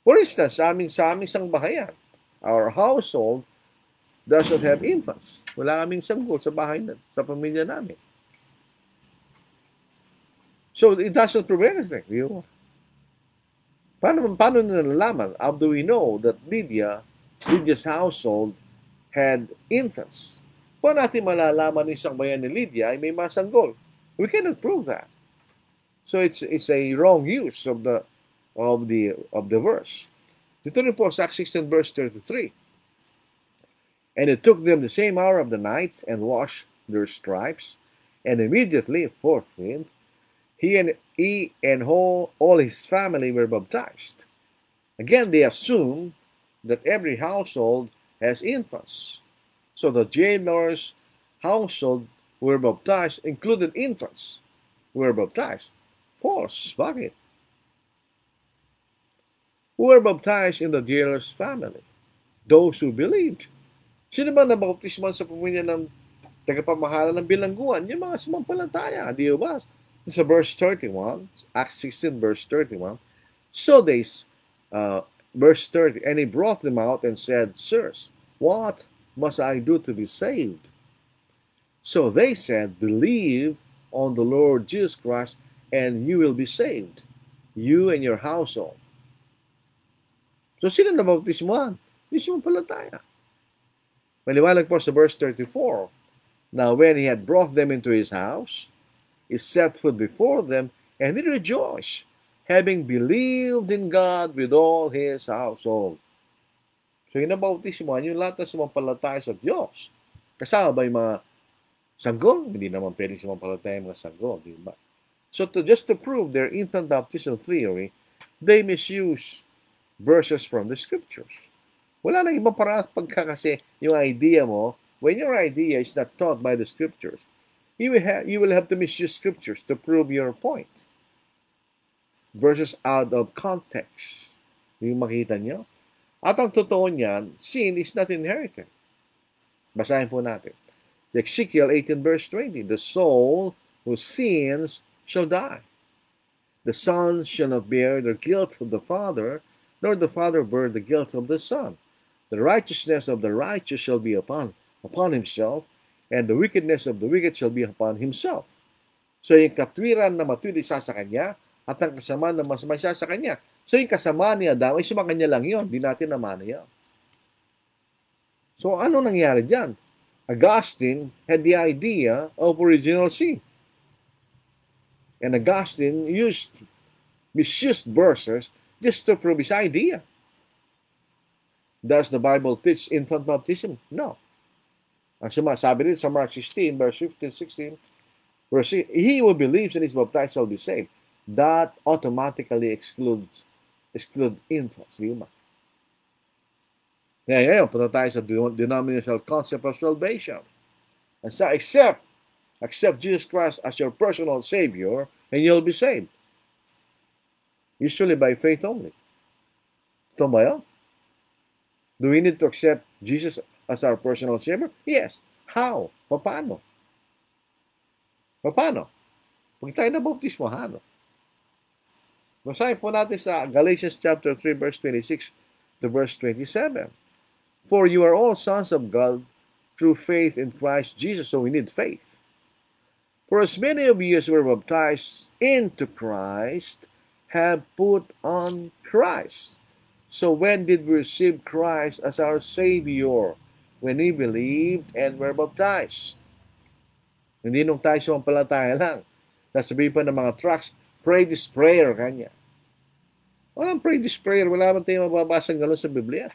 For instance, sa aming sangbahayan, our household does not have infants. Wala kaming sanggol sa bahay na, sa pamilya namin. So it doesn't prove anything. Paano nalalaman? How do we know that Lydia's household had infants? Paano natin malalaman ng isang bayan ni Lydia ay may masanggol? We cannot prove that. So it's a wrong use of the verse. Dito rin po sa Acts 16 verse 33. And it took them the same hour of the night and washed their stripes, and immediately forthwith he and all his family were baptized. Again, they assume that every household has infants. So the jailer's household were baptized, included infants were baptized. False. Bakit? Who were baptized in the jailer's family? Those who believed. Sino ba nabautisman sa pamilya ng tagapamahala ng bilangguan? Yung mga sumampalataya, di ba? Sa verse 31, Acts 16 verse 31, so they, verse 30, and he brought them out and said, sirs, what must I do to be saved? So they said, believe on the Lord Jesus Christ, and you will be saved, you and your household. So sino nabautismuhan? Yung sumampalataya. Maliwanag po sa verse 34, now when he had brought them into his house, he set food before them, and he rejoiced, having believed in God with all his household. So yung nabautismuhan, yung lahat na sumampalataya sa Diyos. Kasama ba yung mga sanggol? Hindi naman pwedeng sumampalataya yung mga sanggol, di ba? So just to prove their infant baptism theory, they misuse verses from the scriptures. Wala nang ibang paraan pagka kasi yung idea mo, when your idea is not taught by the scriptures, you will have to misuse scriptures to prove your point. Verses out of context. Yung makita nyo. At ang totoo niyan, sin is not inherited. Basahin po natin. Ezekiel 18 verse 20, the soul who sins shall die. The Son shall not bear the guilt of the Father, nor the Father bear the guilt of the Son. The righteousness of the righteous shall be upon himself, and the wickedness of the wicked shall be upon himself. So yung katwiran na matuwid isa sa kanya, at ang kasama na masama isa sa kanya. So yung kasama ni Adam ay sumakanya lang yun. Di natin naman yan. So ano nangyari dyan? Augustine had the idea of original sin. And Augustine misused verses just to prove his idea. Does the Bible teach infant baptism? No. Ang sabi rin sa Mark 16, verse 15, 16, verse 6, he who believes and is baptized shall be saved. That automatically exclude infants. Di ba? Ngayon, punta tayo sa denominational concept of salvation. And so, accept Jesus Christ as your personal Savior, and you'll be saved. Usually by faith only. Ito ba yun? Do we need to accept Jesus as our personal Savior? Yes. How? Paano? Pag tayo na bautismo, ano? Basahin po natin sa Galatians chapter 3, verse 26 to verse 27. For you are all sons of God through faith in Christ Jesus, so we need faith. For as many of you as were baptized into Christ have put on Christ. So when did we receive Christ as our Savior? When we believed and were baptized. Hindi nung tayo sumampalataya lang. Nasabihin pa ng mga tracts, pray this prayer, kanya. Walang pray this prayer, wala man tayo mababasang gano'n sa Biblia.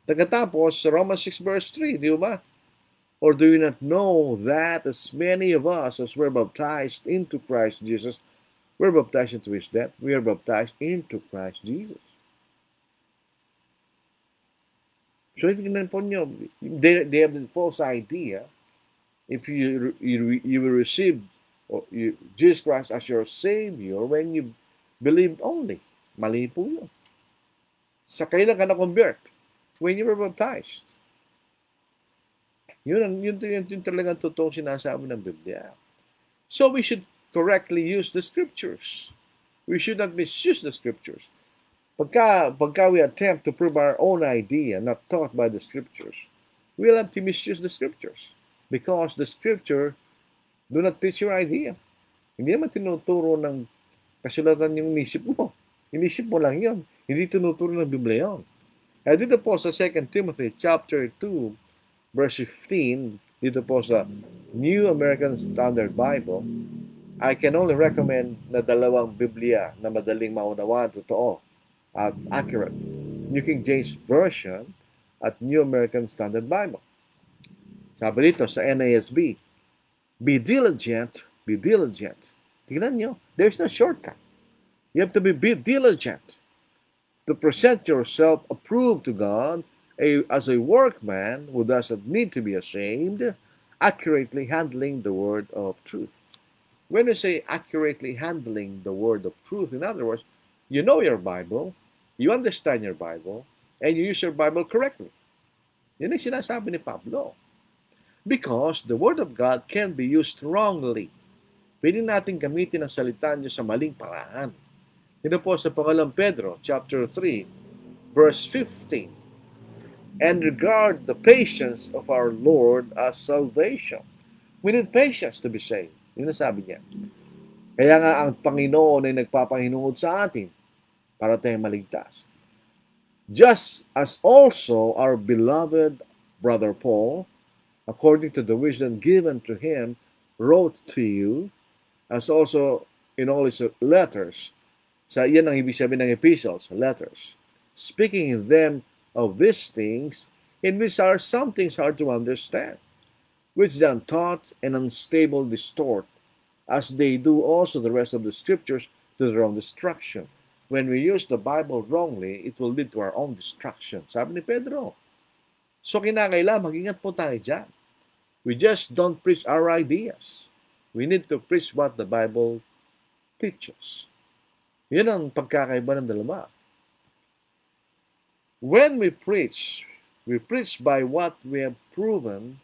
Pagkatapos, sa Romans 6 verse 3, di ba? Or do you not know that as many of us as were baptized into Christ Jesus, were baptized into His death? We are baptized into Christ Jesus. So, tingnan po nyo, they have the false idea, if you will receive Jesus Christ as your Savior when you believed only. Mali po yun. Sa kailan ka na-convert? When you were baptized. Yun talagang totoong sinasabi ng Biblia. So we should correctly use the Scriptures. We should not misuse the Scriptures. Pagka we attempt to prove our own idea, not taught by the Scriptures, we'll have to misuse the Scriptures. Because the Scripture do not teach your idea. Hindi naman tinuturo ng kasulatan yung inisip mo. Inisip mo lang yun. Hindi tinuturo ng Biblia yun. Kaya dito po sa 2 Timothy chapter 2, verse 15, dito po sa New American Standard Bible, I can only recommend na dalawang Biblia na madaling maunawaan, totoo, at accurate. New King James Version at New American Standard Bible. Sabi dito sa NASB, be diligent. Tingnan nyo, there's no shortcut. You have to be diligent to present yourself approved to God as a workman who doesn't need to be ashamed, accurately handling the word of truth. When we say accurately handling the word of truth, in other words, you know your Bible, you understand your Bible, and you use your Bible correctly. Yan ang sinasabi ni Pablo. Because the Word of God can be used wrongly. Pwede natin gamitin ang salita niyo sa maling paraan. Ito po sa Pangalang Pedro, chapter 3, verse 15. And regard the patience of our Lord as salvation. We need patience to be saved. Yun ang sabi niya. Kaya nga ang Panginoon ay nagpapahinuod sa atin para tayong maligtas. Just as also our beloved brother Paul, according to the wisdom given to him, wrote to you, as also in all his letters. Yan ang ibig sabihin ng epistles, letters. Speaking in them of these things, in which are some things hard to understand, which the untaught and unstable distort, as they do also the rest of the Scriptures, to their own destruction. When we use the Bible wrongly, it will lead to our own destruction. Sabi ni Pedro. So kinakailangan, mag-ingat po tayo dyan. We just don't preach our ideas. We need to preach what the Bible teaches. Yan ang pagkakaiba ng dalawa. When we preach by what we have proven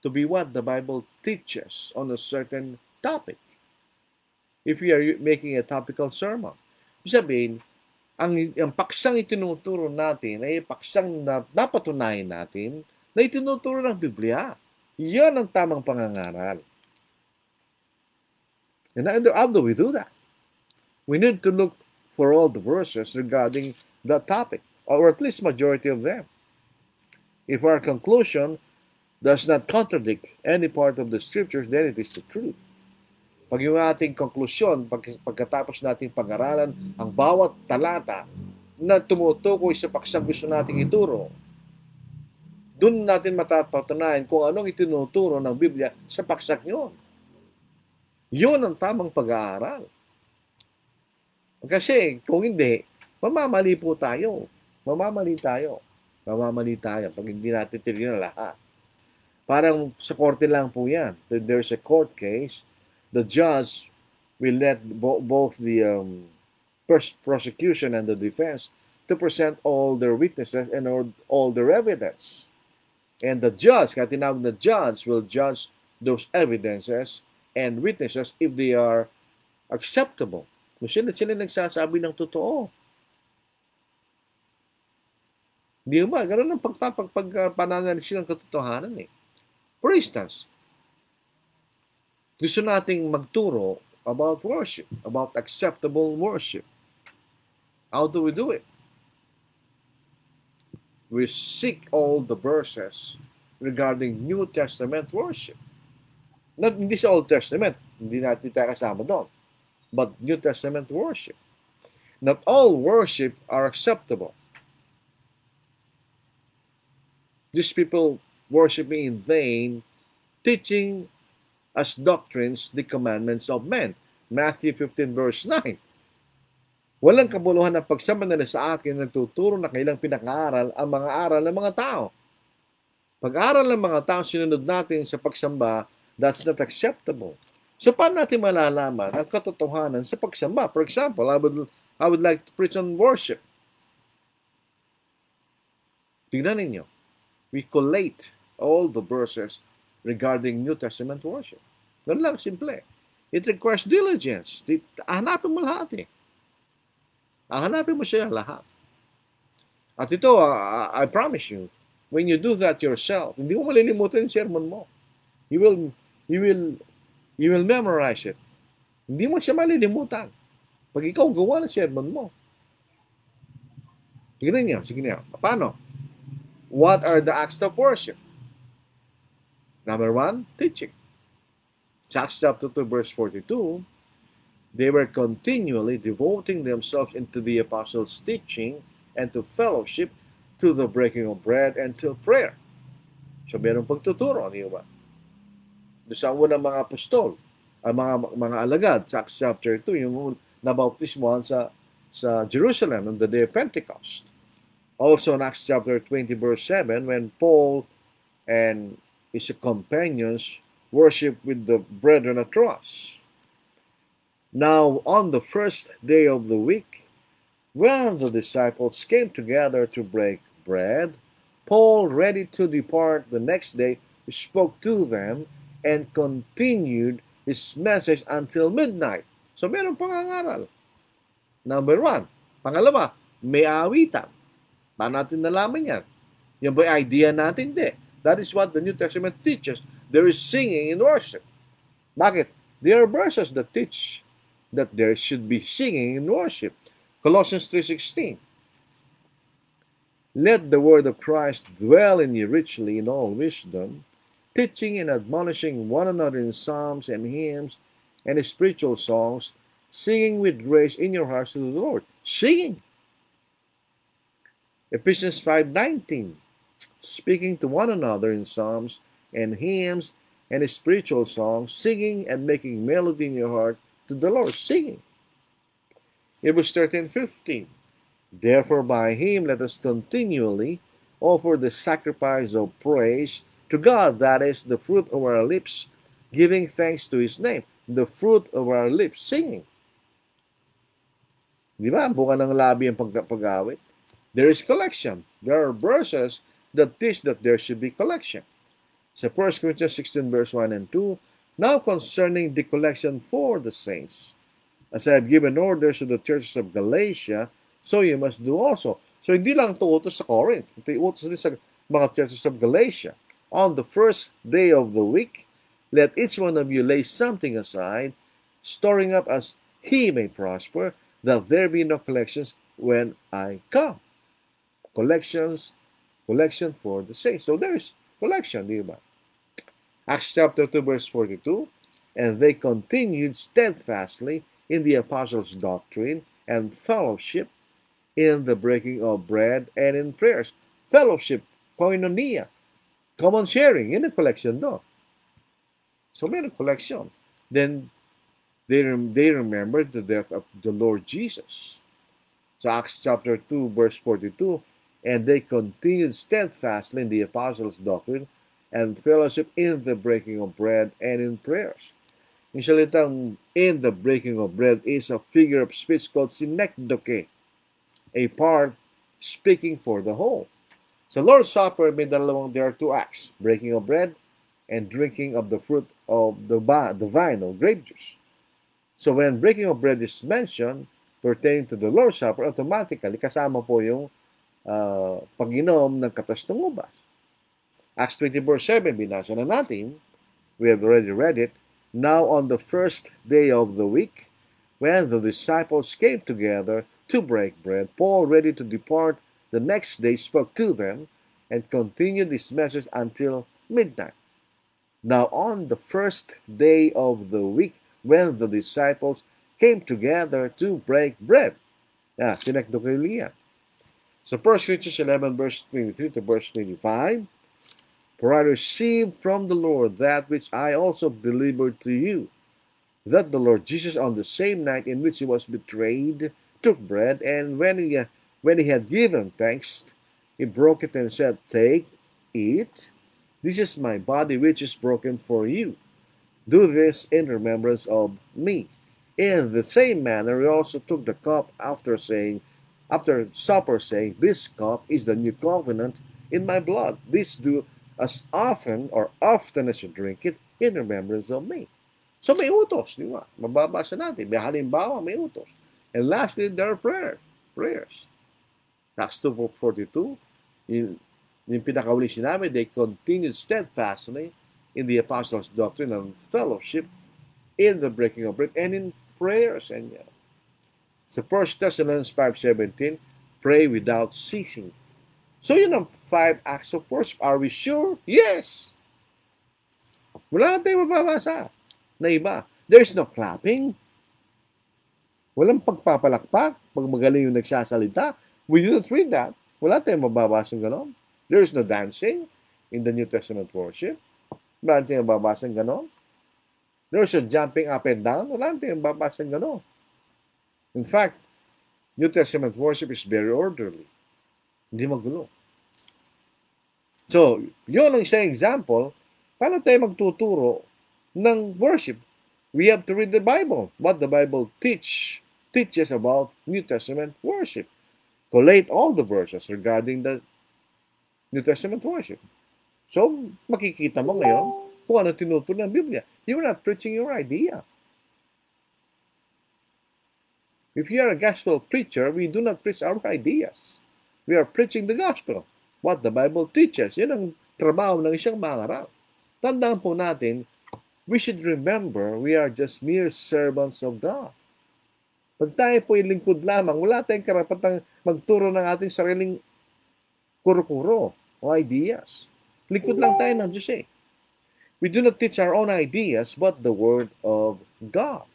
to be what the Bible teaches on a certain topic. if we are making a topical sermon. Ibig sabihin, ang paksang itinuturo natin ay paksang na napatunayan natin na itinuturo ng Biblia. Yan ang tamang pangangaral. And how do we do that? We need to look for all the verses regarding that topic, or at least majority of them. If our conclusion does not contradict any part of the scriptures, then it is the truth. Pag yung ating konklusyon, pagkatapos nating pag-aralan ang bawat talata na tumutukoy sa paksang gusto nating ituro, doon natin matapatunayan kung anong itinuturo ng Biblia sa paksak yun. Yun ang tamang pag-aaral. Kasi kung hindi, mamamali po tayo. Mamamali tayo pag hindi natin tinignan lahat. Parang sa korte lang po yan. There's a court case. The judge will let both the prosecution and the defense to present all their witnesses and all their evidence. And the judge, kaya tinawag na judge, will judge those evidences and witnesses if they are acceptable. Kung sila nagsasabi ng totoo. Di ba? Ganun ang pagpananalisis ng katotohanan eh. For instance, gusto nating magturo about worship, about acceptable worship. How do we do it? We seek all the verses regarding New Testament worship. Hindi sa Old Testament, hindi natin tayo kasama doon. But New Testament worship. Not all worship are acceptable. These people worshiping in vain, teaching as doctrines the commandments of men. Matthew 15 verse 9. Walang kabuluhan ng pagsamba nila sa akin nagtuturo na kailang pinakaaral ang mga aral ng mga tao. Pag-aral ng mga tao sinunod natin sa pagsamba, that's not acceptable. So paano natin malalaman ang katotohanan sa pagsamba? For example, I would like to preach on worship. Tignan ninyo. We collate all the verses regarding New Testament worship. Ganun lang, simple. It requires diligence. Hanapin mo lahat eh. Hanapin mo siya lahat. At ito, I promise you, when you do that yourself, hindi mo malilimutan yung sermon mo. You will memorize it. Hindi mo siya malilimutan. Pag ikaw gawa ng sermon mo. Sige niyo. Paano? What are the acts of worship? Number 1, teaching. Acts chapter 2, verse 42, they were continually devoting themselves into the apostles' teaching and to fellowship, to the breaking of bread, and to prayer. So, meron pagtuturo, di ba? Doon sa unang mga apostol, ang mga alagad, sa Acts chapter 2, yung nabautismohan sa Jerusalem on the day of Pentecost. Also, in Acts chapter 20, verse 7, when Paul and his companions worship with the brethren at Troas. Now, on the first day of the week, when the disciples came together to break bread, Paul, ready to depart the next day, spoke to them and continued his message until midnight. So, meron pangangaral. Number 1. Pangalawa, may awitan. Paano natin nalaman yan? Yan ba idea natin? Hindi. That is what the New Testament teaches. There is singing in worship. Bakit? There are verses that teach that there should be singing in worship. Colossians 3:16. Let the word of Christ dwell in you richly in all wisdom, teaching and admonishing one another in psalms and hymns and spiritual songs, singing with grace in your hearts to the Lord. Singing. Ephesians 5:19. Speaking to one another in psalms and hymns and spiritual songs, singing and making melody in your heart to the Lord, singing. Hebrews 13:15. Therefore by him let us continually offer the sacrifice of praise to God, that is the fruit of our lips, giving thanks to his name. The fruit of our lips, singing. Di ba? Bunga ng labi ang pag-awit. There is collection. There are verses that teach that there should be collection. So 1 Corinthians 16 verse 1 and 2, now concerning the collection for the saints, As I have given orders to the churches of Galatia, so you must do also. So hindi lang ito utos sa Corinth. Ito utos din sa mga churches of Galatia. On the first day of the week, let each one of you lay something aside, storing up as he may prosper, that there be no collections when I come. Collection for the saints. So there's collection, di ba? Acts chapter 2, verse 42, and they continued steadfastly in the apostles' doctrine and fellowship, in the breaking of bread and in prayers. Fellowship, koinonia, common sharing, yun ang collection doon. So may collection. Then they remembered the death of the Lord Jesus. So Acts chapter 2, verse 42, and they continued steadfastly in the apostles' doctrine and fellowship, in the breaking of bread and in prayers. Yung salitang in the breaking of bread is a figure of speech called synecdoche, a part speaking for the whole. Sa Lord's Supper, there are two acts, breaking of bread and drinking of the fruit of the vine or grape juice. So when breaking of bread is mentioned, pertaining to the Lord's Supper, automatically kasama po yung pag-inom ng katas ng ubas. Acts 20 verse 7, binasa na natin. We have already read it. Now on the first day of the week, when the disciples came together to break bread, Paul, ready to depart the next day, spoke to them and continued his message until midnight. Now on the first day of the week, when the disciples came together to break bread. Synecdoche. So 1 Corinthians 11 verse 23 to verse 25, for I received from the Lord that which I also delivered to you, that the Lord Jesus on the same night in which he was betrayed took bread, and when he had given thanks, he broke it and said, take, eat, this is my body which is broken for you. Do this in remembrance of me. In the same manner he also took the cup after supper, saying, this cup is the new covenant in my blood. This do as often as you drink it in remembrance of me. So may utos, di ba? Mababasa natin. May halimbawa, may utos. And lastly, there are prayers. Acts 2:42, yung pinakauli sinabi, they continued steadfastly in the apostles' doctrine and fellowship, in the breaking of bread, and in prayers. And so 1 Thessalonians 5:17, pray without ceasing. So yun ang 5 acts of worship. Are we sure? Yes! Wala na tayong mababasa na iba. There's no clapping. Walang pagpapalakpak pag magaling yung nagsasalita. We do not read that. Wala tayong mababasa gano'n. There is no dancing in the New Testament worship. Wala tayong mababasa gano'n. There is no jumping up and down. Wala tayong mababasa gano'n. In fact, New Testament worship is very orderly. Hindi magulo. So, yun ang isang example. Paano tayo magtuturo ng worship? We have to read the Bible. What the Bible teaches about New Testament worship. Collate all the verses regarding the New Testament worship. So, makikita mo ngayon kung ano tinuturo ng Biblia. You're not preaching your idea. If you are a gospel preacher, we do not preach our ideas. We are preaching the gospel. What the Bible teaches. Yun ang trabaho ng isang mangaral. Tandaan po natin, we should remember we are just mere servants of God. Pag tayo po ay lingkod lamang, wala tayong karapatang magturo ng ating sariling kuro-kuro o ideas. Lingkod lang tayo ng Diyos eh. We do not teach our own ideas, but the Word of God.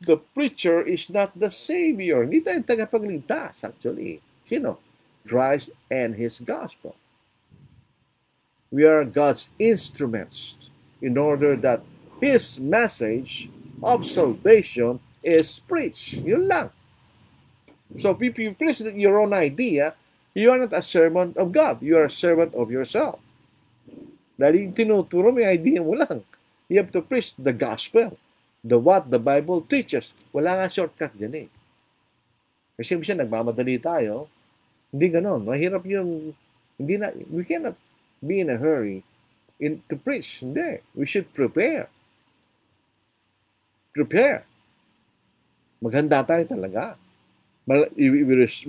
The preacher is not the Savior. Hindi tayo tagapagligtas, actually. Sino? Christ and His gospel. We are God's instruments in order that His message of salvation is preached. Yun lang. So if you preach your own idea, you are not a servant of God. You are a servant of yourself. Dahil yung tinuturo, may idea mo lang. You have to preach the gospel. What the Bible teaches. Wala nga shortcut dyan eh. Kasi minsan nagmamadali tayo. Hindi ganon. Mahirap yung, we cannot be in a hurry to preach. Hindi. We should prepare. Prepare. Maghanda tayo talaga. We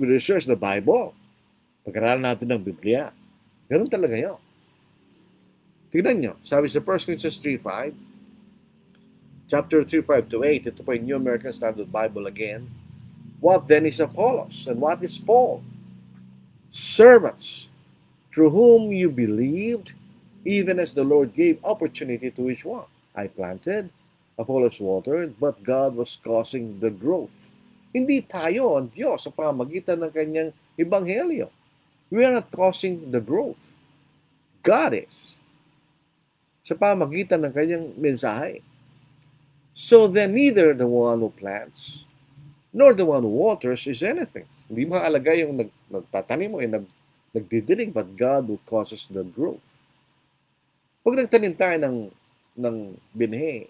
research the Bible. Pag-aralan natin ng Biblia. Ganun talaga yun. Tignan nyo. Sabi sa 1 Corinthians 3:5, chapter 3:5 to 8, ito po yung New American Standard Bible again. What then is Apollos? And what is Paul? Servants, through whom you believed, even as the Lord gave opportunity to each one. I planted, Apollos watered, but God was causing the growth. Hindi tayo ang Diyos sa pamamagitan ng kanyang ebanghelyo. We are not causing the growth. God is. Sa pamamagitan ng kanyang mensahe. So then neither the one who plants nor the one who waters is anything. Hindi mahalaga yung nagtatanim mo, yung nagdidilig, but God who causes the growth. Pag nagtanim tayo ng binhi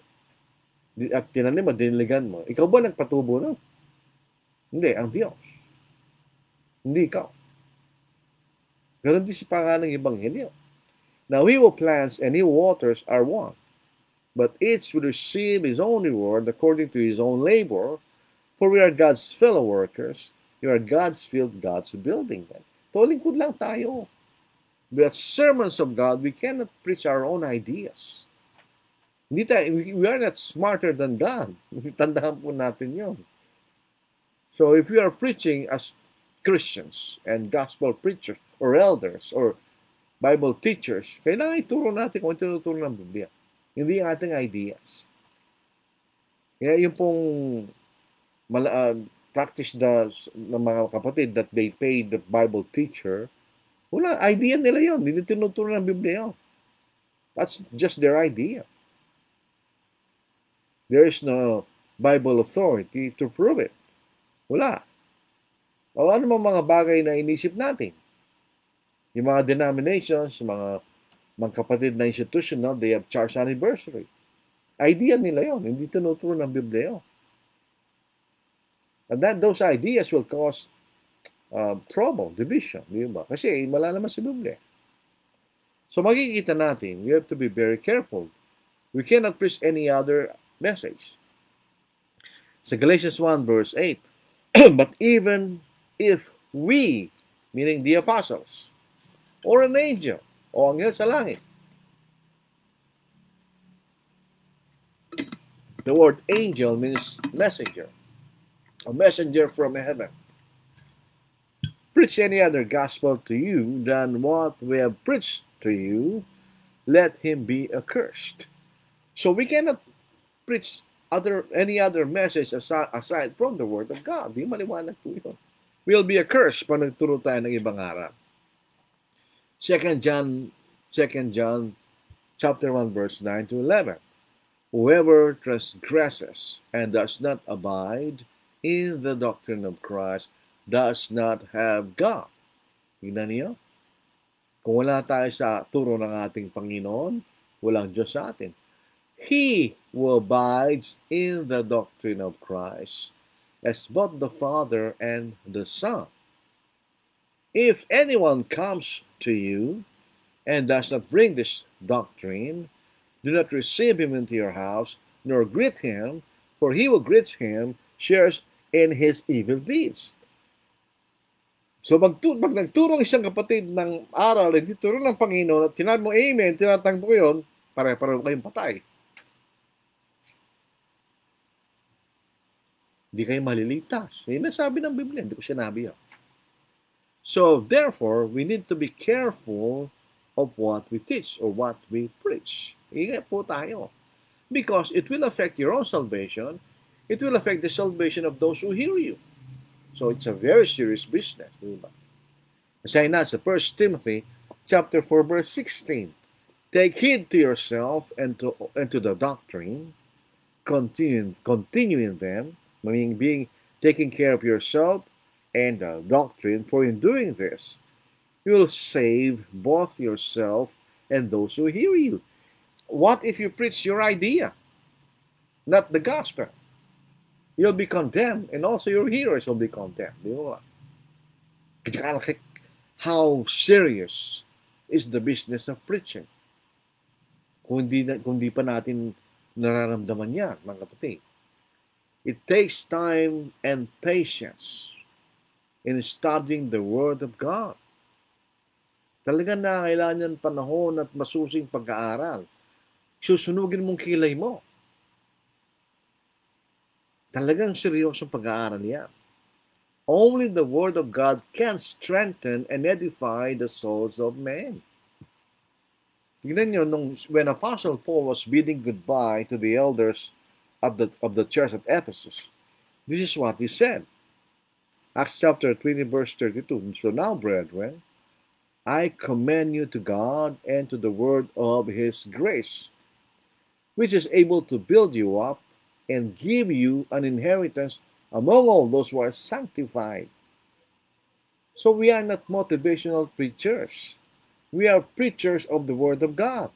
at tinanim mo, diniligan mo, ikaw ba nagpatubo nun? Hindi, ang Diyos. Hindi ikaw. Ganon din si pangalan ng Ebanghelyo. Now, he who plants and he who waters are one, but each will receive his own reward according to his own labor, for we are God's fellow workers. You are God's field, God's building. Lingkod lang tayo. We are servants of God. We cannot preach our own ideas. We are not smarter than God. Tandaan po natin yun. So if we are preaching as Christians and gospel preachers or elders or Bible teachers, kailangan ituro natin kung tinuturo ng Biblia. Hindi ang ating ideas. Kaya yung pong practice ng mga kapatid that they pay the Bible teacher, wala, idea nila yun. Hindi tinuturo ng Biblia yun. That's just their idea. There is no Bible authority to prove it. Wala. O ano mga bagay na inisip natin? Yung mga denominations, mga kapatid na institutional, they have church anniversary. Idea nila yon, hindi tinuturo ng Biblia yun. And those ideas will cause trouble, division, di ba? Kasi wala naman sa Biblia. So makikita natin, we have to be very careful. We cannot preach any other message. Sa Galatians 1 verse 8, but even if we, meaning the apostles, or an angel, o anghel sa langit, the word angel means messenger, a messenger from heaven, preach any other gospel to you than what we have preached to you, let him be accursed. So we cannot preach any other message aside from the Word of God. Di maliwanag po yun. We'll be accursed pag nagturo tayo ng ibang aral. 2 John chapter 1 verse 9 to 11. Whoever transgresses and does not abide in the doctrine of Christ does not have God. Tingnan niyo. Kung wala tayo sa turo ng ating Panginoon, walang Diyos sa atin. He who abides in the doctrine of Christ as both the Father and the Son. If anyone comes to you and does not bring this doctrine, do not receive him into your house, nor greet him, for he who greets him shares in his evil deeds. So pag nagturo isang kapatid ng aral, hindi turo ng Panginoon, at tinabi mo amen, tinatanggap ko yun, pare-pareho kayong patay. Hindi kayo maliligtas. Yan ang sabi ng Biblia, hindi ko sinabi yan. So, therefore, we need to be careful of what we teach or what we preach. Ingat po tayo. Because it will affect your own salvation. It will affect the salvation of those who hear you. So, it's a very serious business. Diba? Kasi na sa 1 Timothy chapter 4 verse 16. Take heed to yourself and to the doctrine. Continue in them. Meaning taking care of yourself and the doctrine, for in doing this, you will save both yourself and those who hear you. What if you preach your idea, not the gospel? You'll be condemned, and also your hearers will be condemned. How serious is the business of preaching? Kung di pa natin nararamdaman yan, mga kapatid. It takes time and patience in studying the Word of God. Talagang kailangan yan panahon at masusing pag-aaral. Susunugin mong kilay mo. Talagang seryosong pag-aaral yan. Only the Word of God can strengthen and edify the souls of men. Tignan nyo, when Apostle Paul was bidding goodbye to the elders of the church at Ephesus, this is what he said. Acts chapter 20, verse 32. So now, brethren, I commend you to God and to the word of his grace, which is able to build you up and give you an inheritance among all those who are sanctified. So we are not motivational preachers. We are preachers of the Word of God.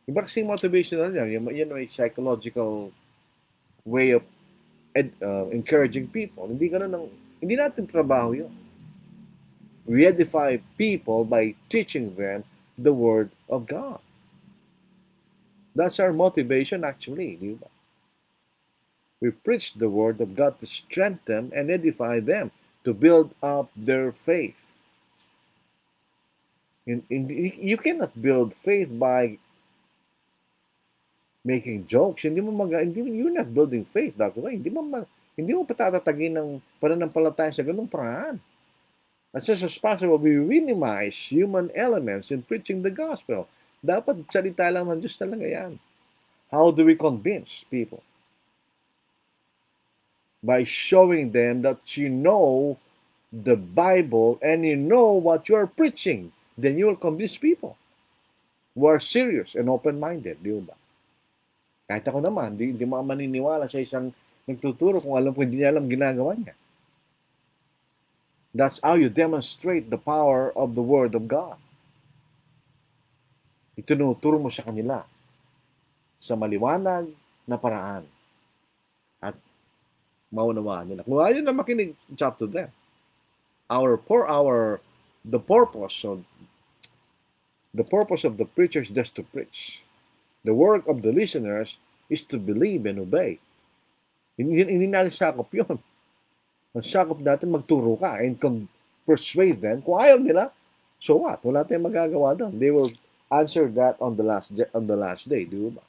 Iba kasing motivational yan. Yan ay psychological way of encouraging people. Hindi natin trabaho yun. We edify people by teaching them the Word of God. That's our motivation actually. Di ba? We preach the Word of God to strengthen and edify them, to build up their faith. You cannot build faith by making jokes. You're not building faith that way. Hindi mo patatatagin ng pananampalataya sa ganung paraan. As much as possible, we minimize human elements in preaching the gospel. Dapat salita lang ng Diyos talaga yan. How do we convince people? By showing them that you know the Bible and you know what you are preaching. Then you will convince people who are serious and open-minded. Di ba? Kahit ako naman, hindi mo maniniwala sa isang nagtuturo kung hindi niya alam ginagawa niya. That's how you demonstrate the power of the Word of God. Itinuturo mo sa kanila sa maliwanag na paraan at maunawaan nila. Kung ayaw na makinig, it's up to them. The purpose of the preacher is just to preach. The work of the listeners is to believe and obey. Hindi natin sakop yun. Ang sakop natin, magturo ka and persuade them. Kung ayaw nila, so what? Wala tayong magagawa doon. They will answer that on the last day. Di ba?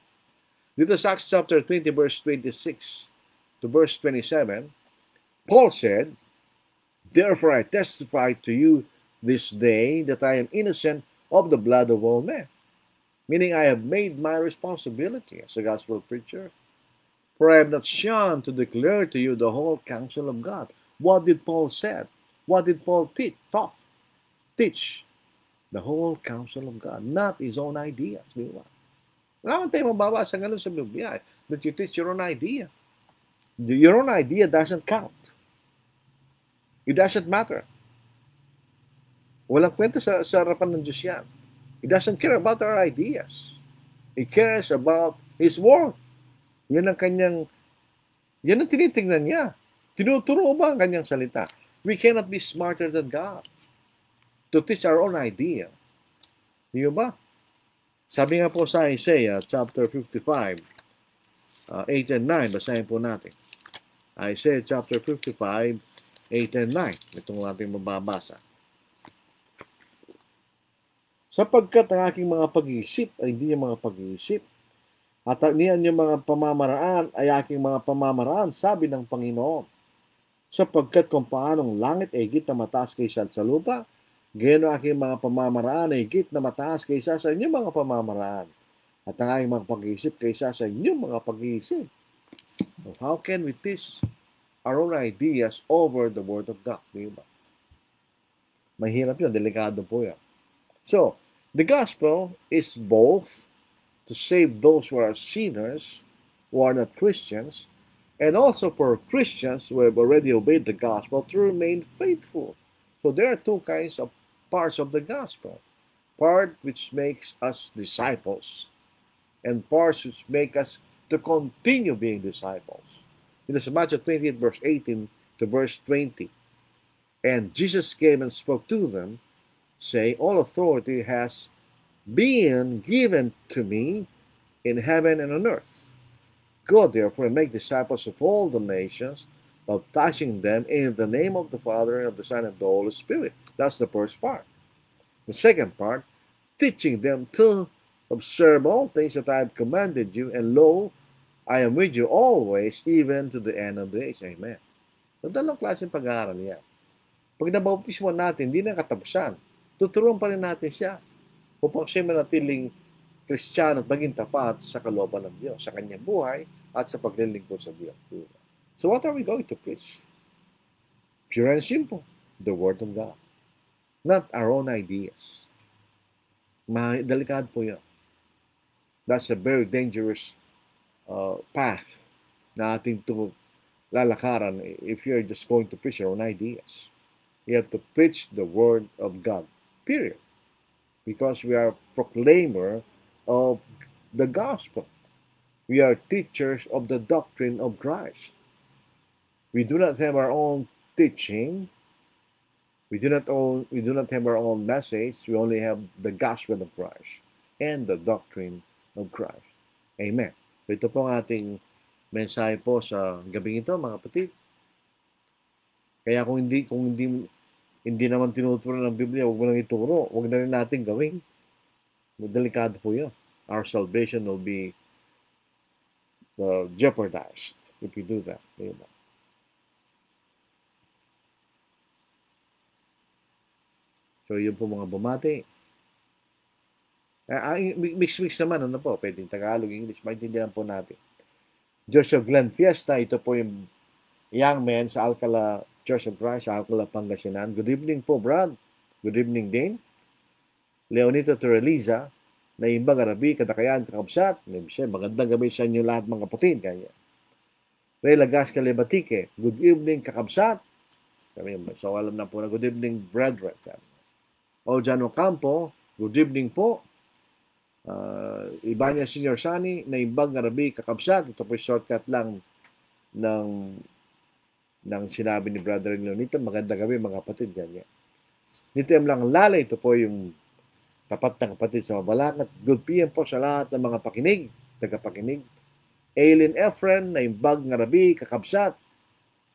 Dito sa Acts chapter 20, verse 26 to verse 27, Paul said, "Therefore I testify to you this day that I am innocent of the blood of all men." Meaning I have made my responsibility as a gospel preacher. For I have not shunned to declare to you the whole counsel of God. What did Paul say? What did Paul teach? Teach the whole counsel of God, not his own ideas. Di ba? Wala man tayo mababasa ganun sa Biblia that you teach your own idea. Your own idea doesn't count. It doesn't matter. Walang kwenta sa harapan ng Diyos yan. He doesn't care about our ideas. He cares about His Word. Yan ang tinitingnan niya. Tinuturo ba ang kanyang salita? We cannot be smarter than God to teach our own idea. Di ba? Sabi nga po sa Isaiah chapter 55, 8 and 9, basahin po natin. Isaiah chapter 55, 8 and 9. Itong ating mababasa. Sapagkat ang aking mga pag-iisip ay hindi yung mga pag-iisip, at niyan yung mga pamamaraan ay aking mga pamamaraan, sabi ng Panginoon. Sapagkat kung paanong langit ay higit na mataas kaysa sa lupa, gayon ang aking mga pamamaraan ay higit na mataas kaysa sa inyong mga pamamaraan, at ang aking mga pag-iisip kaysa sa inyong mga pag-iisip. So how can we teach our own ideas over the Word of God? Diba? Mahirap yun, delikado po yan. So, the gospel is both to save those who are sinners, who are not Christians, and also for Christians who have already obeyed the gospel to remain faithful. So there are two kinds of parts of the gospel. Part which makes us disciples, and parts which make us to continue being disciples. In Matthew 28, verse 18 to verse 20. And Jesus came and spoke to them, saying, "All authority has been given to me in heaven and on earth. Go therefore and make disciples of all the nations, baptizing them in the name of the Father, and of the Son, and of the Holy Spirit. That's the first part. The second part, teaching them to observe all things that I have commanded you, and lo, I am with you always, even to the end of the age. Amen. So, dalawang klaseng pag-aaral yan. Pag nabautismo natin, hindi na katapusan. Tuturuan pa rin natin siya upang siya manatiling Kristiyano at maging tapat sa kalooban ng Diyos, sa kanyang buhay at sa paglilingkod sa Diyos. So what are we going to preach? Pure and simple, the Word of God. Not our own ideas. Delikado po yan. That's a very dangerous path na ating lalakaran if you're just going to preach your own ideas. You have to preach the Word of God, period. Because we are proclaimer of the gospel. We are teachers of the doctrine of Christ. We do not have our own teaching. We do not have our own message. We only have the gospel of Christ and the doctrine of Christ. Amen. So ito po ang ating mensahe po sa gabing ito, mga kapatid. Kaya kung hindi naman tinuturo ng Biblia, huwag mo nang ituro. Huwag na rin natin gawin. Delikado po yun. Our salvation will be jeopardized if we do that. Diba? So, yun po mga bumati. Mix-mix naman, ano po, pwedeng Tagalog, English, maintindihan po natin. Joshua Glenn Fiesta, ito po yung young man sa Alcala Church of Christ, sa Alcala, Pangasinan. Good evening po, Brad. Good evening din. Leonito Torreliza, na imbang arabi, kadakayan, kakabsat. Magandang gabi sa inyo lahat, mga kapatid. Kaya. Ray Lagas Kalibatike, good evening, kakabsat. So, alam na po na good evening, brethren. Ojano Campo, good evening po. Ibanya Senior Sani, na imbang arabi, kakabsat. Ito po shortcut lang ng sinabi ni Brother Leonito. Magandang gabi, mga kapatid. Ganyan. Dito yung lang lalay, ito po yung tapat ng kapatid sa Mabalacat. Good PM po sa lahat ng mga pakinig, tagapakinig. Aileen Efren, na imbag ng arabi, kakabsat.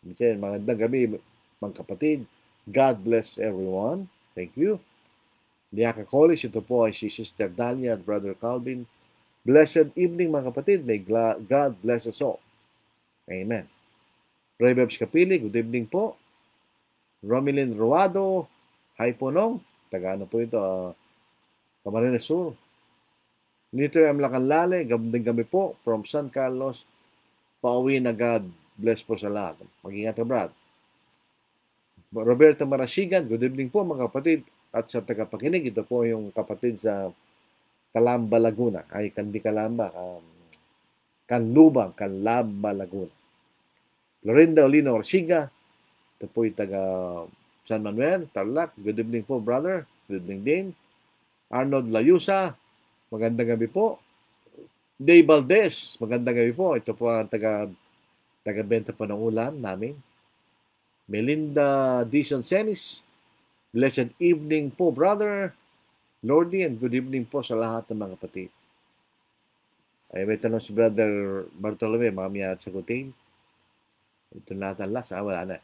Magandang gabi, mga kapatid. God bless everyone. Thank you. Diaka College, ito po ay si Sister Dalia at Brother Calvin. Blessed evening, mga kapatid. May God bless us all. Amen. Ray Bebs Kapili, good evening po. Romilyn Ruado, hi po nong. Taga-ano po ito, Camarines Sur. Nito yung Amlacanlale, gabing gabi po, from San Carlos, pauwi na. God bless po sa lahat. Mag-ingat ka, Brad. Roberto Marasigan, good evening po, mga kapatid. At sa tagapakinig, ito po yung kapatid sa Calamba, Laguna. Ay, kandi Calamba, Canlubang, Calamba, Laguna. Lorinda Olino Orsiga, ito po yung taga San Manuel, Tarlac. Good evening po, brother. Good evening din. Arnold Layusa, magandang gabi po. Day Valdez, magandang gabi po. Ito po ang taga-benta po ng ulam namin. Melinda Dison Senis, blessed evening po, brother. Lordy, and good evening po sa lahat ng mga kapatid. Ay, may tanong si Brother Bartolome, mamaya at sagutin. Ito natin last, wala na.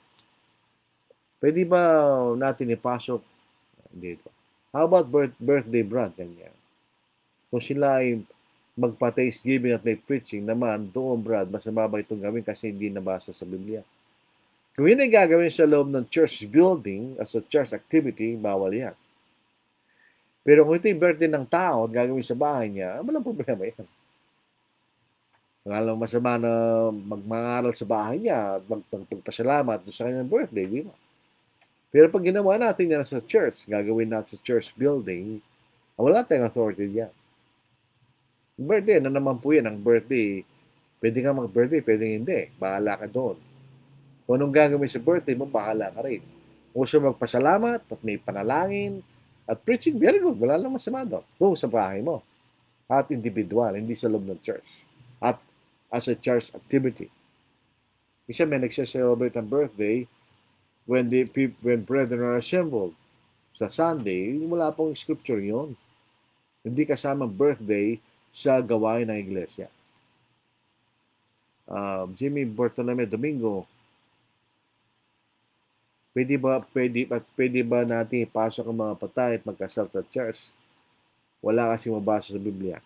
Pwede ba natin ipasok dito? How about birthday, Brad? Ganyan. Kung sila ay magpa-thanksgiving at may preaching naman, doon, Brad, masama ba itong gawin kasi hindi nabasa sa Biblia? Kung yun ay gagawin sa loob ng church building as a church activity, bawal yan. Pero kung ito yung birthday ng tao at gagawin sa bahay niya, walang problema yan. Walang masama na magmangaral sa bahay niya at magpagpasalamat sa kanyang birthday, di ba? Pero pag ginawa natin yan sa church, gagawin natin sa church building, wala tayong authority yan. Birthday, na naman po yan, ang birthday. Pwede ka mag-birthday, pwede hindi. Bahala ka doon. Kung anong gagawin sa birthday mo, bahala ka rin. Kung gusto magpasalamat at may panalangin at preaching, very good. Wala lang masama doon. Kung sa bahay mo. At individual, hindi sa loob ng church. At as a church activity. Isa may nagse-celebrate ang birthday when brethren are assembled. Sa Sunday, wala pong scripture yon. Hindi kasama birthday sa gawain ng iglesia. Jimmy Bartolome Domingo, pwede ba natin ipasok ang mga patay at magkasal sa church? Wala kasi mabasa sa Biblia.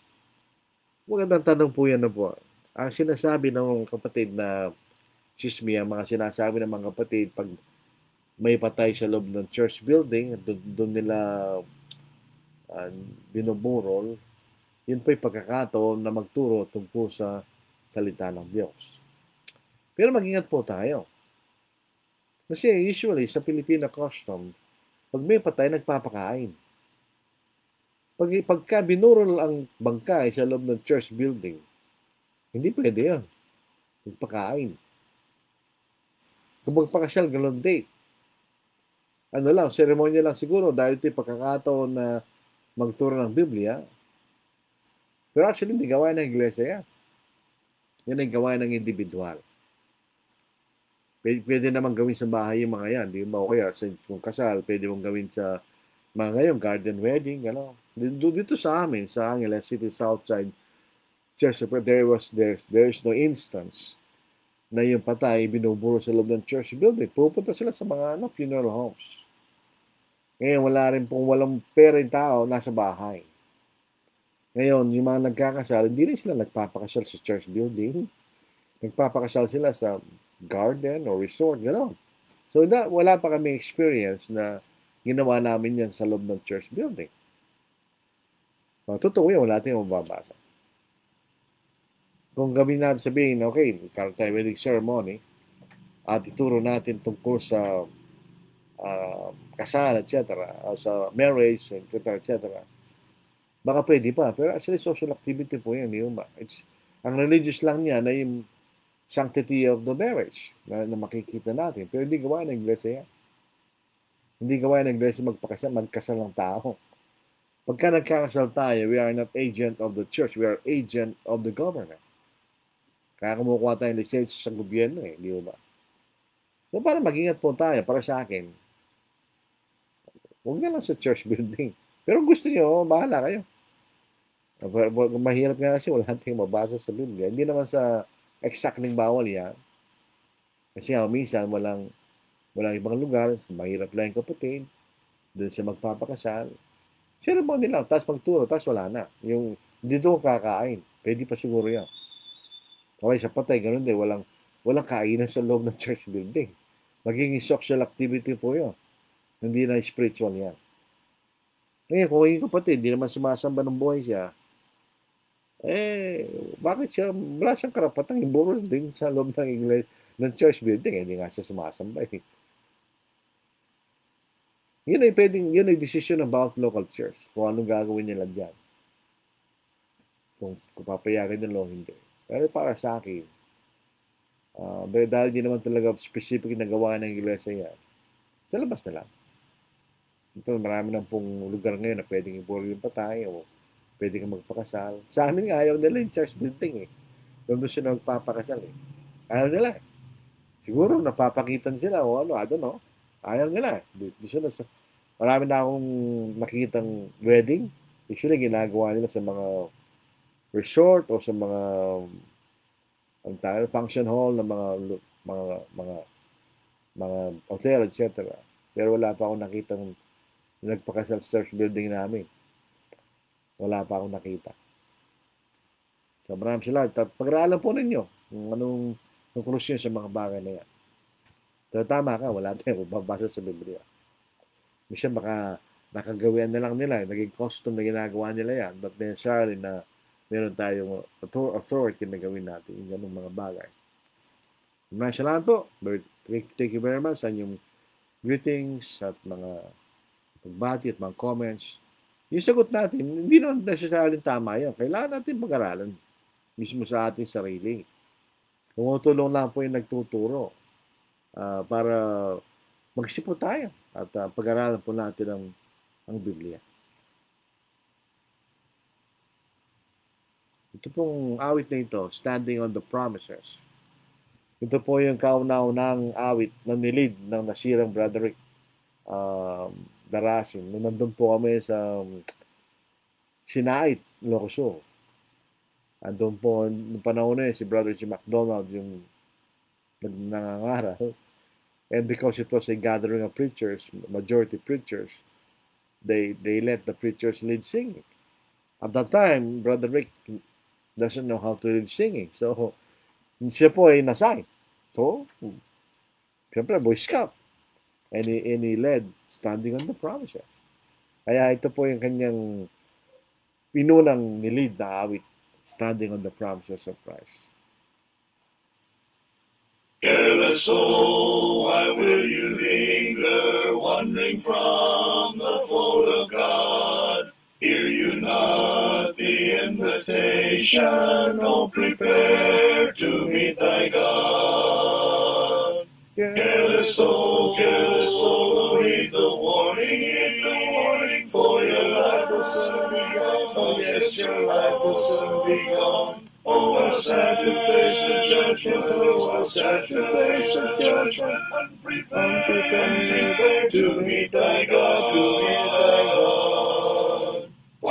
Magandang tanong po yan na po. Ang sinasabi ng kapatid na Chismi, ang mga sinasabi ng mga kapatid, pag may patay sa loob ng church building, doon nila uh, binuburol, yun po'y pagkakataon na magturo tungkol sa salita ng Diyos. Pero mag-ingat po tayo. Kasi usually sa Filipino custom, pag may patay, nagpapakain. Pagka binurol ang bangkay sa loob ng church building, hindi pwede yun. Magpakain. Kung magpakasal, ganun din. Ano lang, seremonya lang siguro dahil ito'y pagkakataon na magturo ng Biblia. Pero actually, hindi gawain ng iglesia yan. Yan ay gawain ng individual. Pwede naman gawin sa bahay yung mga yan. Di ba? O kaya, kung kasal, pwede mong gawin sa mga ngayon, garden wedding, gano'n. Dito sa amin, sa Angeles City, Southside Church, there is no instance na yung patay binuburo sa loob ng church building. Pupunta sila sa mga funeral homes. Ngayon, walang pera yung tao, nasa bahay. Ngayon, yung mga nagkakasal, hindi rin sila nagpapakasal sa church building. Nagpapakasal sila sa garden or resort, gano'n. So, wala pa kami experience na ginawa namin yan sa loob ng church building. Totoo yun, wala tayong mababasa. Kung gawin natin sabihin, okay, karoon tayo wedding ceremony, at ituro natin tungkol sa kasal, etc., sa marriage, etc., baka pwede pa. Pero actually, social activity po yan, yung ba? Ang religious lang niya na yung sanctity of the marriage na makikita natin. Pero hindi gawa ng iglesia yan. Hindi gawa ng iglesia magkasal ng tao. Pagka nagkakasal tayo, we are not agent of the church. We are agent of the government. Kaya kumukuha tayong lisensya sa gobyerno eh. Di ba? So, para mag-ingat po tayo, para sa akin, huwag na lang sa church building. Pero gusto niyo, bahala kayo. Mahirap nga kasi wala tayong mabasa sa Biblia. Hindi naman sa exactly bawal yan. Kasi minsan walang ibang lugar, mahirap lang yung kapatid, doon siya magpapakasal. Ceremony lang, tapos magturo, tapos wala na. Yung dito kakain, pwede pa siguro yan. Okay, sa patay, ganun din, walang kainan sa loob ng church building. Magiging social activity po yun. Hindi na spiritual yan. Ngayon, kung yung kapatid, hindi naman sumasamba ng buhay siya, bakit siya, wala siyang karapatang iburol din sa loob ng church building, hindi nga siya sumasamba eh. Yun ay decision about local church, kung anong gagawin nila dyan. Kung papayagan nila o hindi. Pero para sa akin, dahil di naman talaga specific na gawa ng iglesia yan, sa labas na lang. Ito, marami na pong lugar ngayon na pwedeng iburol yung patay o pwede kang magpakasal. Sa amin nga, ayaw nila yung church building eh. Doon siya magpapakasal eh. Ayaw nila eh. Siguro napapakitan sila o ano, I don't know. Ayaw nila eh. Marami na akong nakikitang wedding. Usually, ginagawa nila sa mga resort o sa mga function hall ng mga hotel, etc. Pero wala pa akong nakitang nagpakasal sa church building namin. Wala pa akong nakita. So, maraming salamat. Pag-aralan po ninyo kung anong konklusyon sa mga bagay na yan. So, tama ka, wala tayong babasa sa Biblia. Minsan baka nakagawian na lang nila, naging custom na ginagawa nila yan, but necessarily na meron tayong authority na gawin natin yung ganung mga bagay. Maraming salamat po. Thank you very much sa inyong greetings at mga pagbati at mga comments. Yung sagot natin, hindi naman necessarily tama yan. Kailangan natin pag-aralan mismo sa ating sarili. Tumutulong lang po yung nagtuturo para magsipo tayo at pag-aralan po natin ang Biblia. Ito pong awit na ito, Standing on the Promises. Ito po yung kauna-unang awit na nilid ng nasirang Broderick Darasin. Nandun po kami sa Sinait, Ilocos. Andun po, noong panahon na yun, si Brother Jim McDonald yung nangangaral. And because it was a gathering of preachers, majority preachers, they let the preachers lead singing. At that time, Brother Rick doesn't know how to lead singing. So, siya po ay nasign. So, siyempre, Boy Scout. And he led Standing on the Promises. Kaya ito po yung kanyang pinunang nilid na awit, Standing on the Promises of Christ. Careless soul, why will you linger, wandering from the fold of God? Hear you not the invitation, oh, prepare to meet thy God. Careless soul, heed the warning, for your life will soon be gone. Oh, yes, your life will soon be gone. Oh, how sad to face the judgment, oh, how sad to face the judgment, unprepared to meet thy God,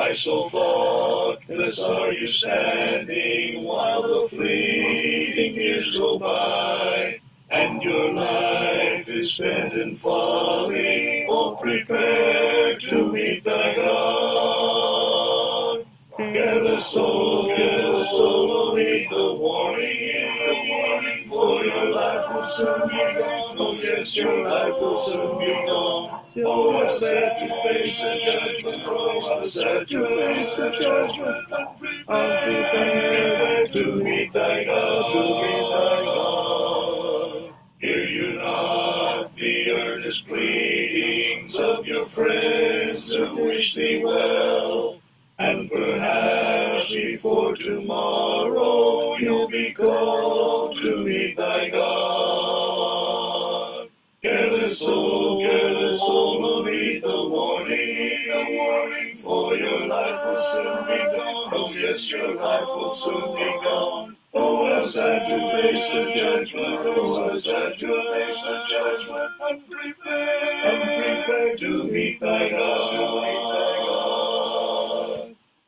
Why so thoughtless are you standing, while the fleeting years go by, and your life is spent in folly? Oh, prepare to meet thy God. Careless soul, heed the warning, for your life will soon be gone. Oh, yes, your life will soon be gone. Oh, how sad to face the judgment, oh, how sad to face the judgment, unprepared to meet thy God. Hear you not the earnest pleadings of your friends to wish thee well? And perhaps before tomorrow you'll be called to meet thy God. Careless soul, heed the warning, for your life will soon be gone. Oh, yes, your life will soon be gone. Oh, how sad to face the judgment, oh, how sad to face the judgment, unprepared to meet thy God.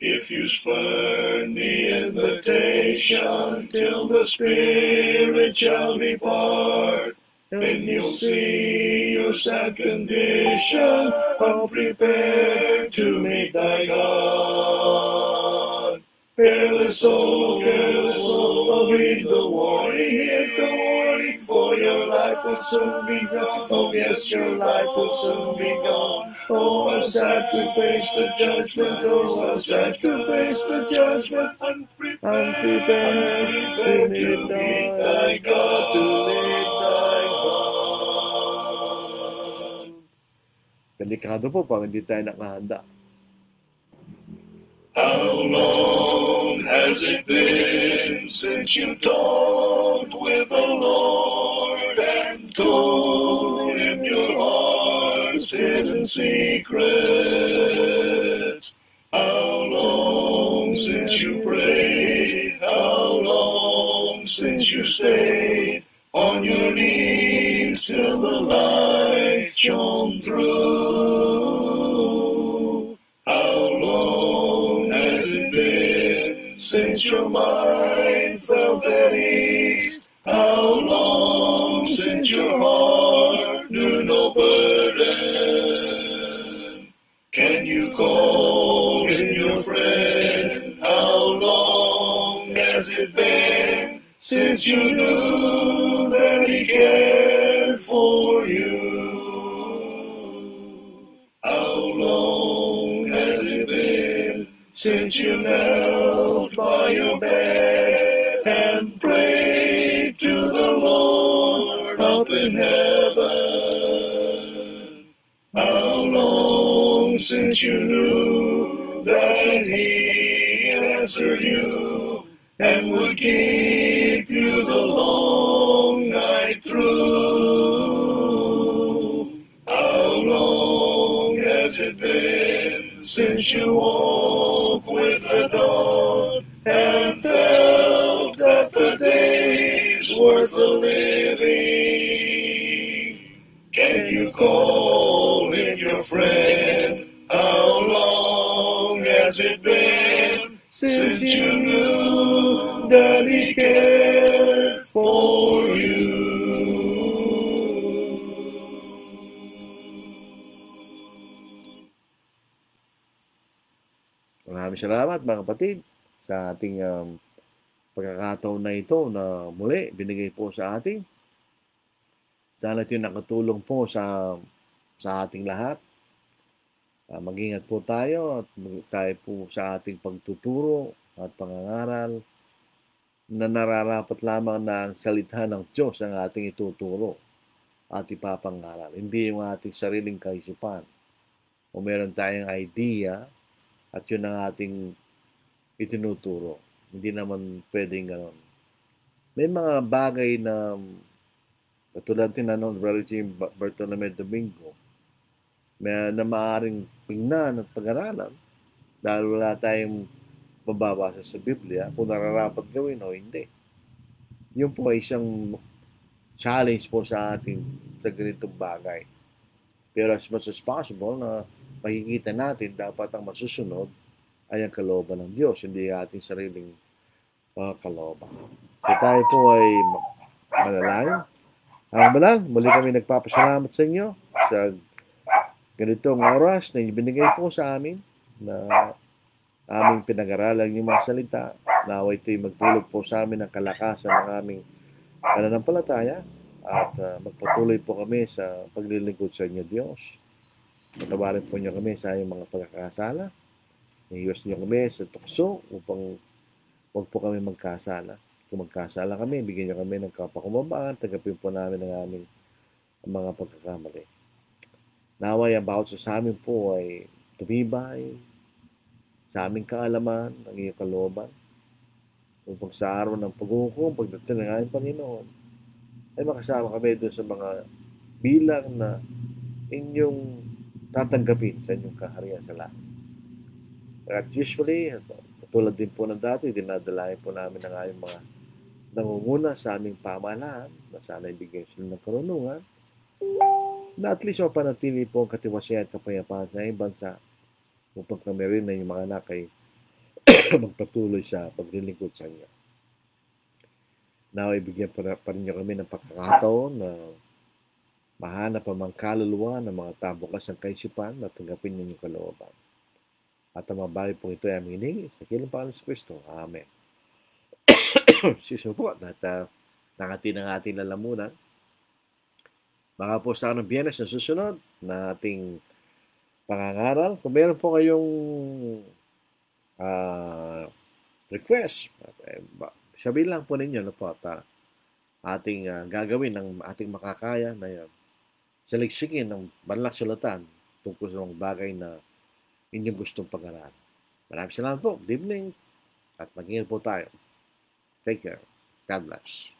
If you spurn the invitation till the Spirit shall depart, then you'll see your sad condition, unprepared to meet thy God. Careless soul, heed the warning, for your life will soon be gone. Oh, yes, your life will soon be gone. Oh, how sad to face the judgment, oh, how sad to face the judgment, unprepared to meet thy God, Delikado po pag hindi tayo nakahanda. How long has it been since you talked with the Lord and told him your heart's hidden secrets? How long since you prayed? How long since you stayed on your knees till the light shone through? How long has it been since your mind felt at ease? How long since your heart knew no burden? Can you call in your friend? How long has it been since you knew that he cared for you? How long has it been since you knelt by your bed and prayed to the Lord up in heaven? How long since you knew that he answered you and would keep you the long night through? How long has it been since you woke with the dawn and felt that the day's worth the living? Can you call in your friend? How long has it been since you knew for you. Maraming salamat mga kapatid sa ating pagkakataon na ito na muli binigay po sa atin. Sana ito nakatulong po sa ating lahat. Mag-ingat po tayo at tayo po sa ating pagtuturo at pangangaral na nararapat lamang na ang salita ng Diyos ang ating ituturo at ipapangaral. Hindi yung ating sariling kaisipan. O meron tayong idea at yun ang ating itinuturo. Hindi naman pwedeng gano'n. May mga bagay na katulad tinanong Brother Jim Bartolome Domingo na maaaring tingnan at pag-aralan dahil wala tayong mababasa sa Biblia kung nararapat gawin o hindi. Yun po ay isang challenge po sa ating sa ganitong bagay. Pero as much as possible na makikita natin dapat ang masusunod ay ang kalooban ng Diyos, hindi ating sariling kalooban. So tayo po ay manalangin. Muli kami nagpapasalamat sa inyo sa ganitong oras na ibinigay po sa amin na aming pinag-aralan yung mga salita. Naway ito'y magdulog po sa amin ng kalakasan ng aming pananampalataya at magpatuloy po kami sa paglilingkod sa inyo, Diyos. Patawarin po niyo kami sa iyong mga pagkakasala. Iwas niyo kami sa tukso upang huwag po kami magkasala. Kung magkasala kami, bigyan niyo kami ng kapakumbabaan, tagapin po namin ang aming mga pagkakamali. Naway ang bawat sa amin po ay tumibay sa aming kaalaman, ang iyong kalooban. Upang sa araw ng paghuhukom, pagdating ng aming Panginoon, ay makasama kami doon sa mga bilang na inyong tatanggapin sa inyong kaharian sa langit. At usually, tulad din po ng dati, dinadalayan po namin ang aming mga nangunguna sa aming pamahalaan na sana ibigay sila ng karunungan na at least mapanatili po ang katiwasyan at kapayapaan sa iyong bansa upang kami rin na yung mga anak ay magpatuloy sa paglilingkod sa inyo. Now, ibigyan pa rin nyo kami ng pagkakataon na mahanap ang mga kaluluwa ng mga tabukas ng kaisipan na tanggapin ninyo yung kalooban. At ang mga bagay po ito ay aming hiningi sa kilang Panginoon sa Kristo. Amen. Siso po, at nakati ng ating lalamunan. Baka po sa anong Biyernes na susunod na ating pangangaral. Kung meron po kayong request, sabihin lang po ninyo na po at ating gagawin ng ating makakaya na yan. Saliksikin ng banal na sulatan tungkol sa mga bagay na inyong gustong pag-aralan. Maraming salamat po. Good evening at mag-ingat po tayo. Take care. God bless.